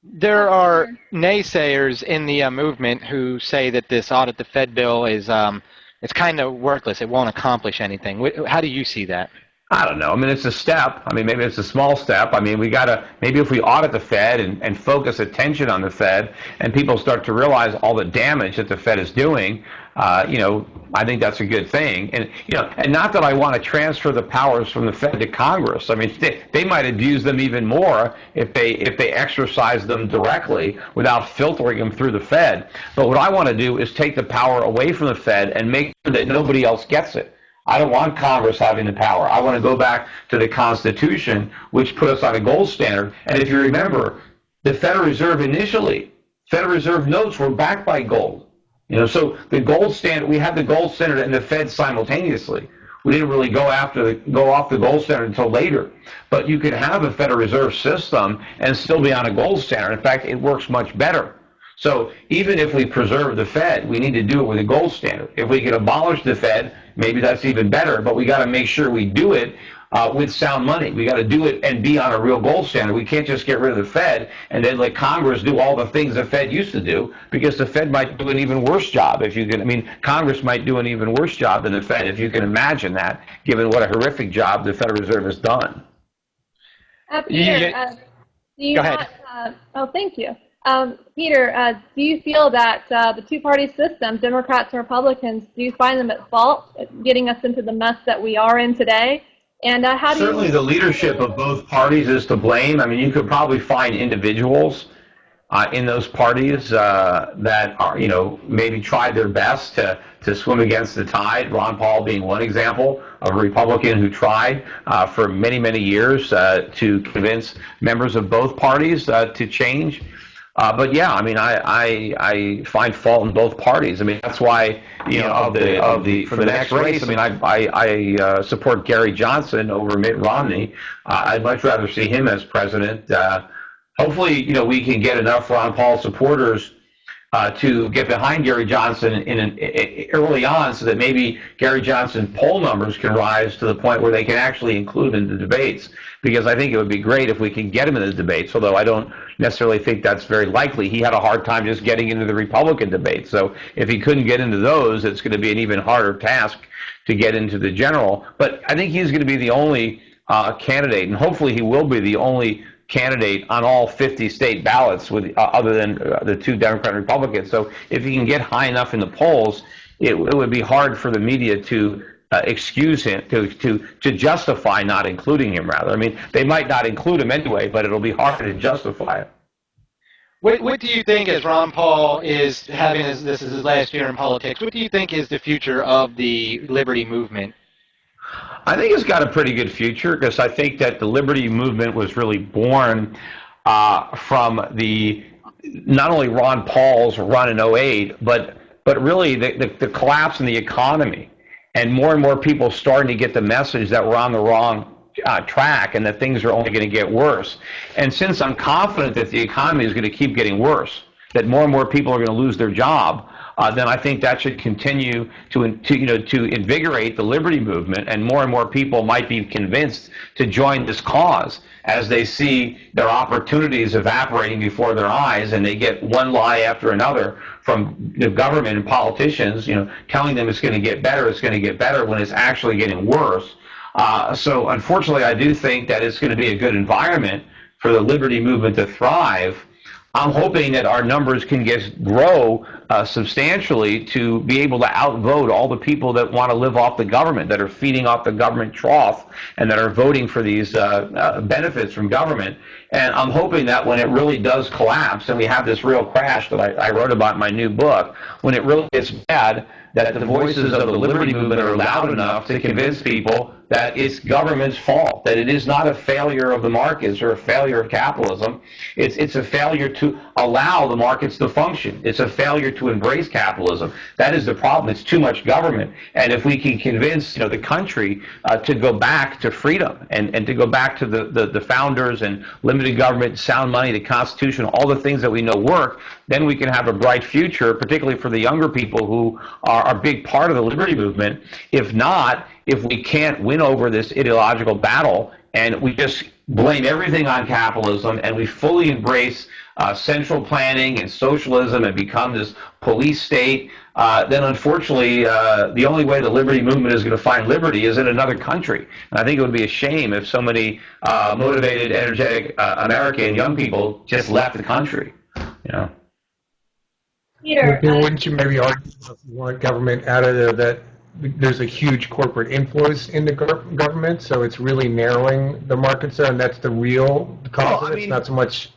There are naysayers in the movement who say that this audit the Fed bill is it's kind of worthless. It won't accomplish anything. How do you see that? I don't know. It's a step. Maybe it's a small step. Maybe if we audit the Fed and focus attention on the Fed and people start to realize all the damage that the Fed is doing, I think that's a good thing. And not that I want to transfer the powers from the Fed to Congress. They might abuse them even more if they exercise them directly without filtering them through the Fed. But what I want to do is take the power away from the Fed and make sure that nobody else gets it. I don't want Congress having the power. I want to go back to the Constitution, which put us on a gold standard. And if you remember, the Federal Reserve initially, Federal Reserve notes were backed by gold. So the gold standard, we had the gold standard and the Fed simultaneously. We didn't really go off the gold standard until later. But you could have a Federal Reserve system and still be on a gold standard. In fact, it works much better. So even if we preserve the Fed, we need to do it with a gold standard. If we can abolish the Fed, maybe that's even better, but we got to make sure we do it with sound money. We got to do it and be on a real gold standard. We can't just get rid of the Fed and then let Congress do all the things the Fed used to do, because the Fed might do an even worse job. Congress might do an even worse job than the Fed, if you can imagine that, given what a horrific job the Federal Reserve has done. Peter, Do you Go ahead. thank you. Peter, do you feel that the two-party system, Democrats and Republicans, do you find them at fault at getting us into the mess that we are in today? And how do Certainly you... the leadership of both parties is to blame. I mean, you could probably find individuals in those parties that are, maybe tried their best to swim against the tide. Ron Paul being one example of a Republican who tried for many, many years to convince members of both parties to change. But yeah, I mean, I find fault in both parties. I mean, that's why for the next race, I mean, I support Gary Johnson over Mitt Romney. I'd much rather see him as president. Hopefully, we can get enough Ron Paul supporters to get behind Gary Johnson early on, so that maybe Gary Johnson poll numbers can rise to the point where they can actually include him in the debates. Because I think it would be great if we can get him in the debates, although I don't necessarily think that's very likely. He had a hard time just getting into the Republican debates. So if he couldn't get into those, it's going to be an even harder task to get into the general. But I think he's going to be the only candidate, and hopefully he will be the only candidate on all 50 state ballots, with other than the two Democrat and Republicans. So if he can get high enough in the polls, it would be hard for the media to excuse him, to justify not including him, rather. I mean, they might not include him anyway, but it'll be hard to justify it. What do you think, as Ron Paul is having this is his last year in politics, what do you think is the future of the liberty movement? I think it's got a pretty good future, because I think that the liberty movement was really born from not only Ron Paul's run in '08, but really the collapse in the economy, and more people starting to get the message that we're on the wrong track and that things are only going to get worse. And since I'm confident that the economy is going to keep getting worse, that more and more people are going to lose their job, then I think that should continue to invigorate the liberty movement, and more people might be convinced to join this cause as they see their opportunities evaporating before their eyes, and they get one lie after another from the government and politicians, telling them it's going to get better, when it's actually getting worse. So unfortunately, I do think that it's going to be a good environment for the liberty movement to thrive. I'm hoping that our numbers can grow substantially to be able to outvote all the people that want to live off the government, that are feeding off the government trough, and that are voting for these benefits from government. And I'm hoping that when it really does collapse and we have this real crash that I wrote about in my new book, when it really gets bad, that the voices of the liberty movement are loud enough to convince people that it's government's fault, that it is not a failure of the markets or a failure of capitalism. It's a failure to allow the markets to function. It's a failure to embrace capitalism. That is the problem. It's too much government. And if we can convince the country to go back to freedom and to go back to the founders and limited government, sound money, the Constitution, all the things that we know work, then we can have a bright future, particularly for the younger people who are a big part of the liberty movement. If not, if we can't win over this ideological battle and we just blame everything on capitalism and we fully embrace central planning and socialism and become this police state, then unfortunately the only way the liberty movement is going to find liberty is in another country. And I think it would be a shame if so many motivated, energetic American young people just left the country. Peter, Wouldn't you maybe argue, if you want government out of there, that there's a huge corporate influence in the government, so it's really narrowing the markets there, and that's the real cause of it? It's not so much...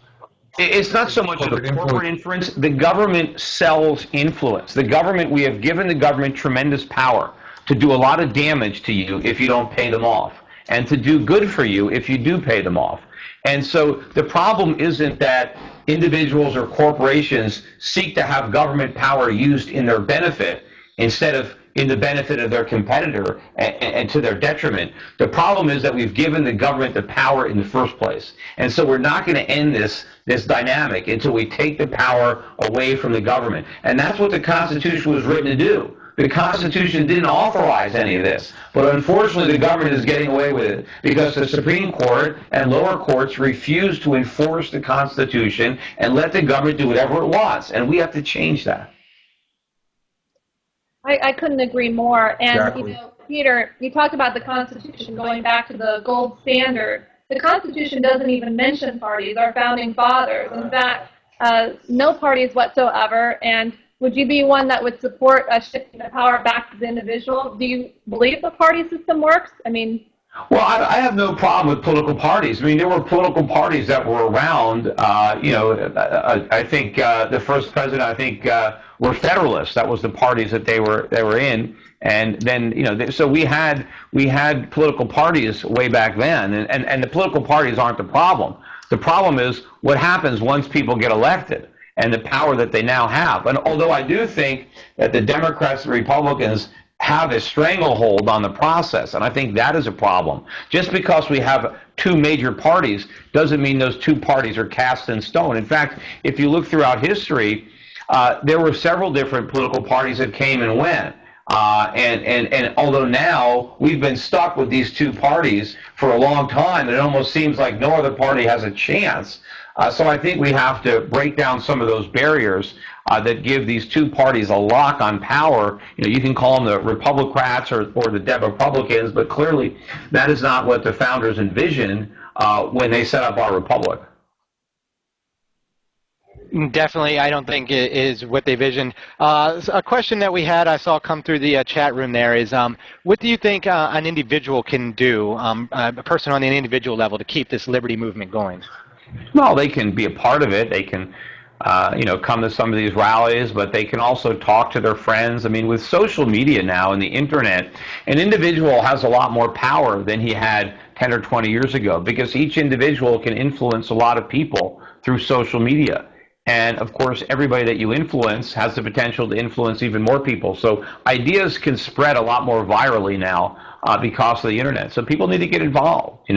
It's not so much of the corporate influence. The government sells influence. We have given the government tremendous power to do a lot of damage to you if you don't pay them off, and to do good for you if you do pay them off. And so the problem isn't that individuals or corporations seek to have government power used in their benefit instead of in the benefit of their competitor and to their detriment. The problem is that we've given the government the power in the first place. And so we're not going to end this dynamic until we take the power away from the government. And that's what the Constitution was written to do. The Constitution didn't authorize any of this, but unfortunately the government is getting away with it because the Supreme Court and lower courts refuse to enforce the Constitution and let the government do whatever it wants, and we have to change that. I couldn't agree more. And Exactly. Peter, you talked about the Constitution going back to the gold standard. the Constitution doesn't even mention parties, our founding fathers. In fact, no parties whatsoever. And would you be one that would support shifting the power back to the individual? Do you believe the party system works? I mean, well, I have no problem with political parties. I mean, there were political parties that were around. I think the first president, were Federalists. That was the parties that they were in. And then, so we had political parties way back then. And the political parties aren't the problem. The problem is what happens once people get elected and the power that they now have. And although I do think that the Democrats and Republicans have a stranglehold on the process, and I think that is a problem. Just because we have two major parties doesn't mean those two parties are cast in stone. In fact, if you look throughout history, there were several different political parties that came and went. And although now we've been stuck with these two parties for a long time, it almost seems like no other party has a chance. So I think we have to break down some of those barriers that give these two parties a lock on power. You can call them the Republicrats or the Republicans, but clearly that is not what the founders envisioned when they set up our republic. Definitely, I don't think it is what they visioned. A question that we had, I saw come through the chat room there is, what do you think an individual can do, a person on an individual level, to keep this liberty movement going? Well, they can be a part of it. They can, come to some of these rallies, but they can also talk to their friends. I mean, with social media now and the internet, an individual has a lot more power than he had 10 or 20 years ago, because each individual can influence a lot of people through social media. And of course, everybody that you influence has the potential to influence even more people. So ideas can spread a lot more virally now because of the internet. So people need to get involved.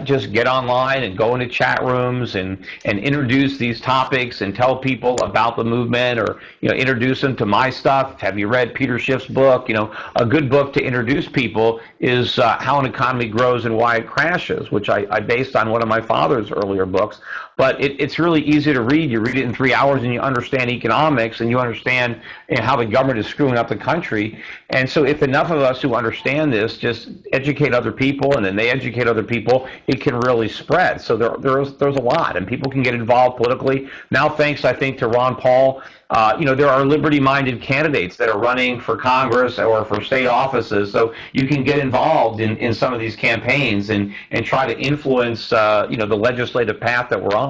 Just get online and go into chat rooms and introduce these topics and tell people about the movement, or introduce them to my stuff. Have you read Peter Schiff's book? A good book to introduce people is How an Economy Grows and Why It Crashes, which I based on one of my father's earlier books. But it's really easy to read. You read it in 3 hours and you understand economics, and you understand how the government is screwing up the country. And so if enough of us who understand this just educate other people, and then they educate other people, it can really spread. So there's a lot, and people can get involved politically. Now, thanks, I think, to Ron Paul, there are liberty-minded candidates that are running for Congress or for state offices. So you can get involved in some of these campaigns and try to influence, the legislative path that we're on.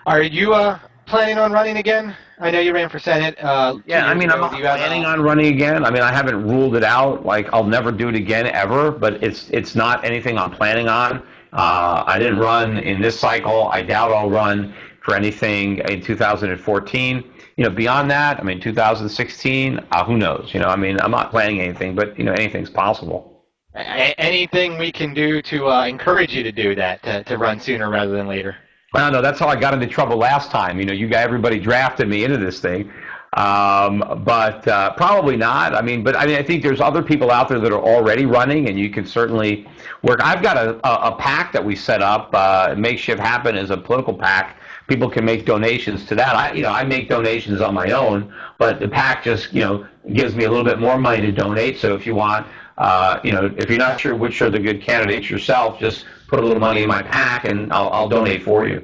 Are you planning on running again? I know you ran for Senate. Yeah, I'm not planning on running again. I haven't ruled it out. Like, I'll never do it again ever, but it's not anything I'm planning on. I didn't run in this cycle. I doubt I'll run for anything in 2014. Beyond that, 2016, who knows? I'm not planning anything, but, anything's possible. Anything we can do to encourage you to do that, to run sooner rather than later? Well, no, that's how I got into trouble last time. Everybody drafted me into this thing. But probably not. I think there's other people out there that are already running, and you can certainly work. I've got a PAC that we set up, Make Schiff Happen as a political PAC. People can make donations to that. I make donations on my own, but the PAC just, gives me a little bit more money to donate. So if you want, if you're not sure which are the good candidates yourself, just put a little money in my PAC and I'll donate for you.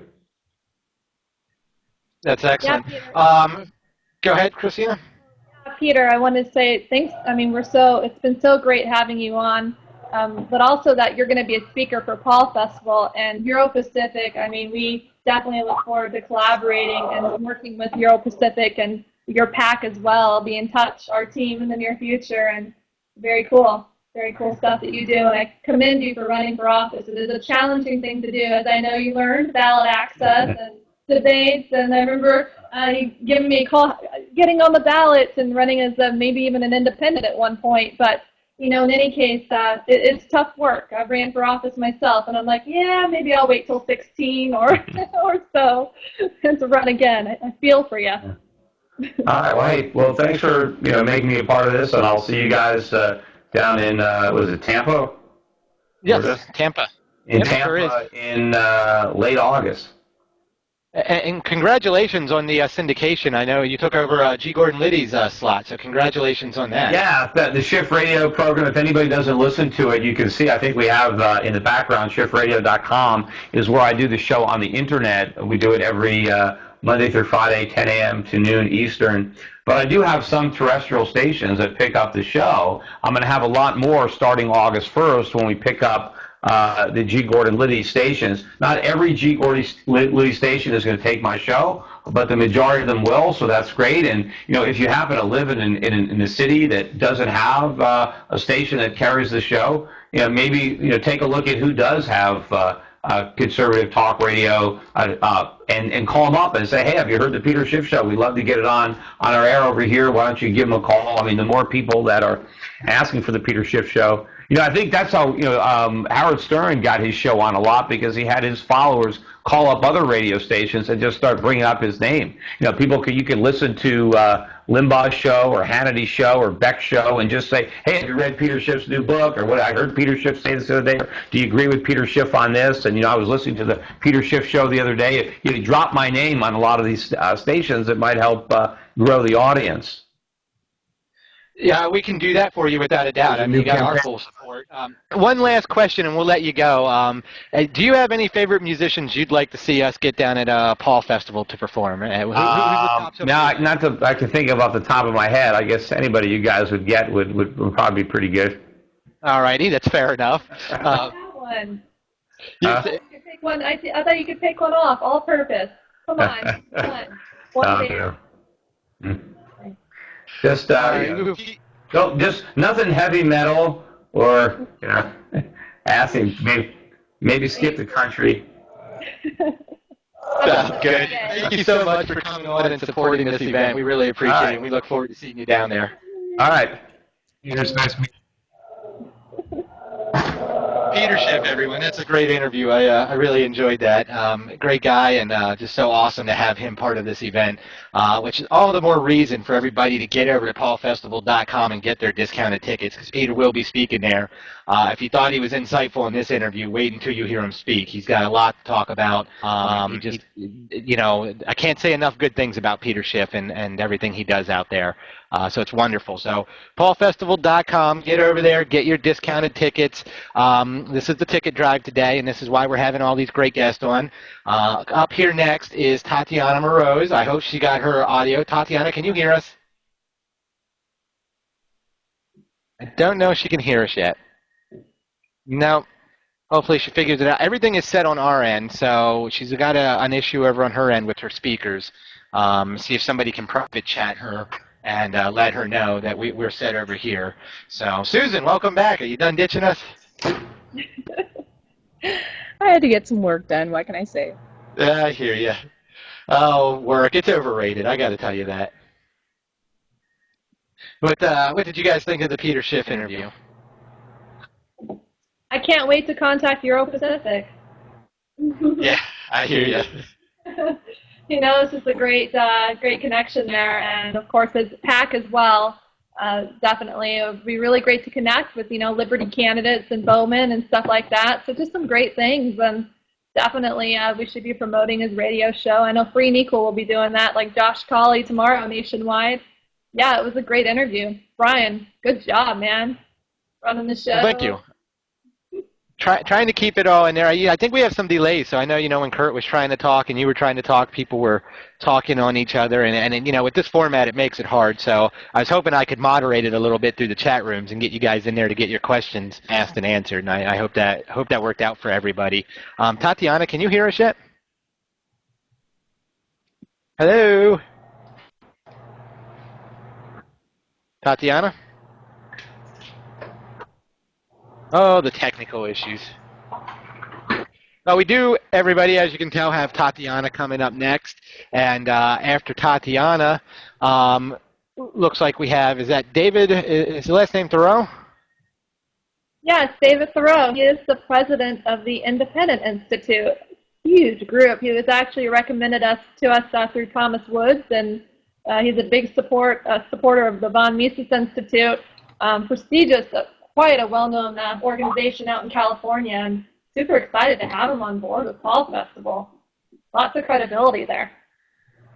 That's excellent. Yeah, Go ahead, Christina. Peter, I wanted to say thanks. It's been so great having you on, but also that you're going to be a speaker for Paul Festival and Euro Pacific. We definitely look forward to collaborating and working with Euro Pacific and your PAC as well. Be in touch, our team, in the near future, and very cool stuff that you do. And I commend you for running for office. It is a challenging thing to do, as I know you learned, ballot access and debates, and I remember you giving me a call, getting on the ballots and running as maybe even an independent at one point. But in any case, it's tough work. I've ran for office myself, and I'm like, yeah, maybe I'll wait till 16 or so to run again. I feel for you. All right, well, hey, well, thanks for making me a part of this, and I'll see you guys down in was it Tampa? Yes, Tampa. In Tampa in late August. And congratulations on the syndication. I know you took over G. Gordon Liddy's slot, so congratulations on that. Yeah, the Schiff Radio program, if anybody doesn't listen to it, you can see, I think we have in the background, schiffradio.com is where I do the show on the internet. We do it every Monday through Friday, 10 a.m. to noon Eastern. But I do have some terrestrial stations that pick up the show. I'm going to have a lot more starting August 1st when we pick up the G. Gordon Liddy stations. Not every G. Gordon Liddy station is going to take my show, but the majority of them will, so that's great. And, if you happen to live in a city that doesn't have a station that carries the show, maybe, take a look at who does have conservative talk radio and call them up and say, hey, have you heard the Peter Schiff show? We'd love to get it on our air over here. Why don't you give them a call? I mean, the more people that are asking for the Peter Schiff show, I think that's how Howard Stern got his show on a lot, because he had his followers call up other radio stations and just start bringing up his name. You can listen to Limbaugh's show or Hannity's show or Beck's show and just say, hey, have you read Peter Schiff's new book? Or what I heard Peter Schiff say this the other day. Do you agree with Peter Schiff on this? And I was listening to the Peter Schiff show the other day. If you drop my name on a lot of these stations, it might help grow the audience. Yeah, we can do that for you without a doubt. I mean, you got our full support. One last question, and we'll let you go. Do you have any favorite musicians you'd like to see us get down at Paul Festival to perform? Who's the top not that I can think of off the top of my head. I guess anybody you guys would get would probably be pretty good. All righty, that's fair enough. One. You pick one. I thought you could pick one off, all purpose. Come on, one there. Just just nothing heavy metal or acid. Maybe skip the country. Sounds good. Thank you so much for coming on and supporting this event. We really appreciate it. We look forward to seeing you down there. All right. It's nice meeting Peter Schiff, everyone. That's a great interview. I really enjoyed that. Great guy, and just so awesome to have him part of this event, which is all the more reason for everybody to get over to paulfestival.com and get their discounted tickets, because Peter will be speaking there. If you thought he was insightful in this interview, wait until you hear him speak. He's got a lot to talk about. I can't say enough good things about Peter Schiff and everything he does out there. So it's wonderful. So paulfestival.com, get over there, get your discounted tickets. This is the ticket drive today, and this is why we're having all these great guests on. Up here next is Tatiana Moroz. I hope she got her audio. Tatiana, can you hear us? I don't know if she can hear us yet. No. Hopefully she figures it out. Everything is set on our end, so she's got an issue over on her end with her speakers. See if somebody can private chat her and let her know that we're set over here. So, Susan, welcome back. Are you done ditching us? I had to get some work done. What can I say? I hear you. Oh, work. It's overrated. I got to tell you that. What did you guys think of the Peter Schiff interview? I can't wait to contact Euro Pacific. Yeah, I hear you. It's just a great connection there, and of course his PAC as well. Definitely, it would be really great to connect with Liberty candidates and Bowman and stuff like that. So just some great things, and definitely we should be promoting his radio show. I know Free and Equal will be doing that, like Josh Colley tomorrow nationwide. Yeah, it was a great interview. Bryan, good job, man, running the show. Thank you. Trying to keep it all in there. I think we have some delays, so I know, when Kurt was trying to talk and you were trying to talk, people were talking on each other, and with this format, it makes it hard. So I was hoping I could moderate it a little bit through the chat rooms and get you guys in there to get your questions asked and answered, and I hope that worked out for everybody. Tatiana, can you hear us yet? Hello? Tatiana? Oh, the technical issues. Well, we do, everybody, as you can tell, have Tatiana coming up next. And after Tatiana, looks like we have, is that David, is the last name Thoreau? Yes, David Thoreau. He is the president of the Independent Institute. Huge group. He was actually recommended to us through Thomas Woods, and he's a big supporter of the von Mises Institute. Prestigious, quite a well-known organization out in California, and super excited to have him on board with Paul Festival. lots of credibility there.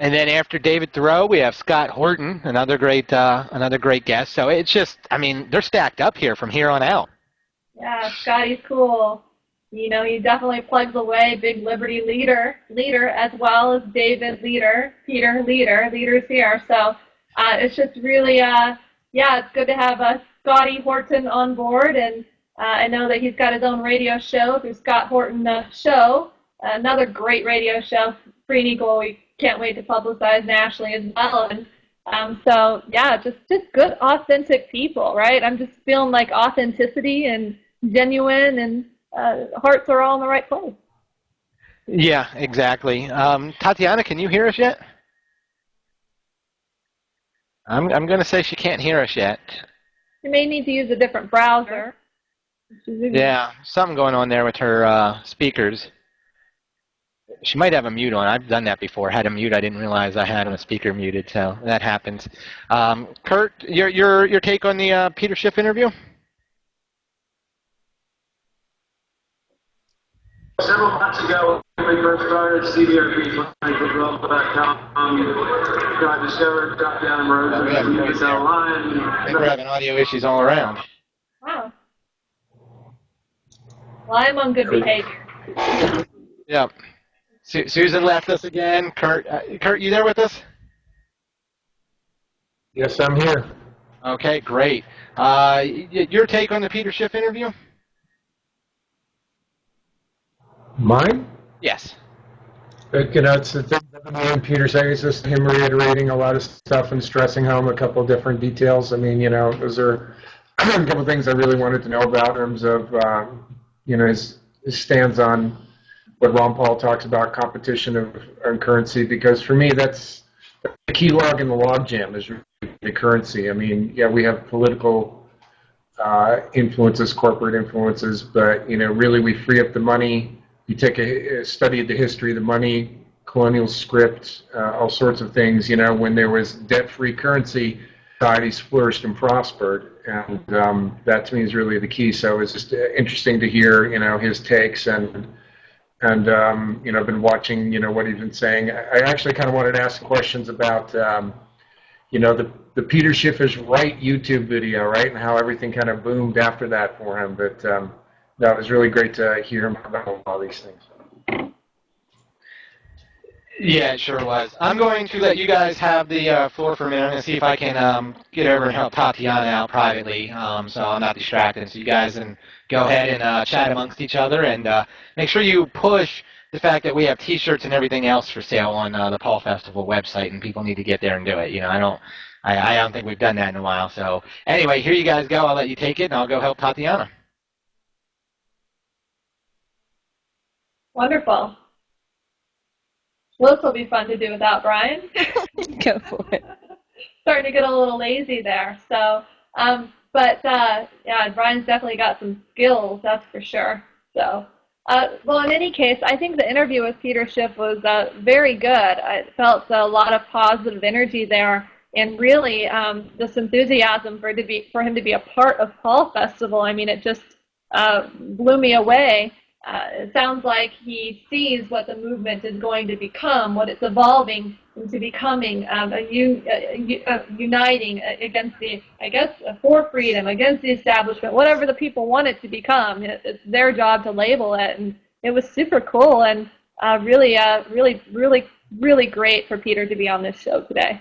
And then after David Thoreau, we have Scott Horton, another great guest. So it's just, I mean, they're stacked up here from here on out. Yeah, Scotty's cool. You know, he definitely plugs away. Big Liberty leader, as well as David Peter leaders here. So it's just really, it's good to have Scotty Horton on board. And I know that he's got his own radio show through Scott Horton Show, another great radio show, Free and Equal. We can't wait to publicize nationally as well. And so, yeah, just good, authentic people, right? I'm just feeling like authenticity and genuine, and hearts are all in the right place. Yeah, exactly. Tatiana, can you hear us yet? I'm going to say she can't hear us yet. You may need to use a different browser. Yeah, something going on there with her speakers. She might have a mute on. I've done that before. Had a mute. I didn't realize I had a speaker muted, so that happens. Kurt, your take on the Peter Schiff interview? Several months ago, when we first started CBRP.com, got discovered Tatiana Moroz and the line. I think we're having audio issues all around. Wow. Well, I'm on good behavior. Yep. Susan left us again. Kurt, you there with us? Yes, I'm here. Okay, great. Your take on the Peter Schiff interview? Mine? Yes. But, it's the thing I've been hearing Peter say, it's just him reiterating a lot of stuff and stressing home a couple of different details. I mean, those are a couple of things I really wanted to know about in terms of, his stance on what Ron Paul talks about, competition of currency, because for me, that's the key log in the log jam is the currency. I mean, yeah, we have political influences, corporate influences, but, really we free up the money. You take a study of the history of the money, colonial script, all sorts of things. When there was debt-free currency, societies flourished and prospered, and that to me is really the key. So it's just interesting to hear, his takes, and I've been watching, what he's been saying. I actually kind of wanted to ask questions about, the Peter Schiff is Right YouTube video, right, and how everything kind of boomed after that for him, but. That was really great to hear him about all these things. Yeah, it sure was. I'm going to let you guys have the floor for a minute. I'm going to see if I can get over and help Tatiana out privately, so I'm not distracted. So you guys can go ahead and chat amongst each other, and make sure you push the fact that we have T-shirts and everything else for sale on the Paul Festival website, and people need to get there and do it. I don't think we've done that in a while. So anyway, here you guys go. I'll let you take it, and I'll go help Tatiana. Wonderful. Well, this will be fun to do without Bryan. Go for it. Starting to get a little lazy there. So, Bryan's definitely got some skills, that's for sure. So, well, in any case, I think the interview with Peter Schiff was very good. I felt a lot of positive energy there, and really this enthusiasm for him to be a part of Paul Festival. I mean, it just blew me away. It sounds like he sees what the movement is going to become, what it's evolving into becoming, uniting against for freedom, against the establishment, whatever the people want it to become. It's their job to label it, and it was super cool and really great for Peter to be on this show today.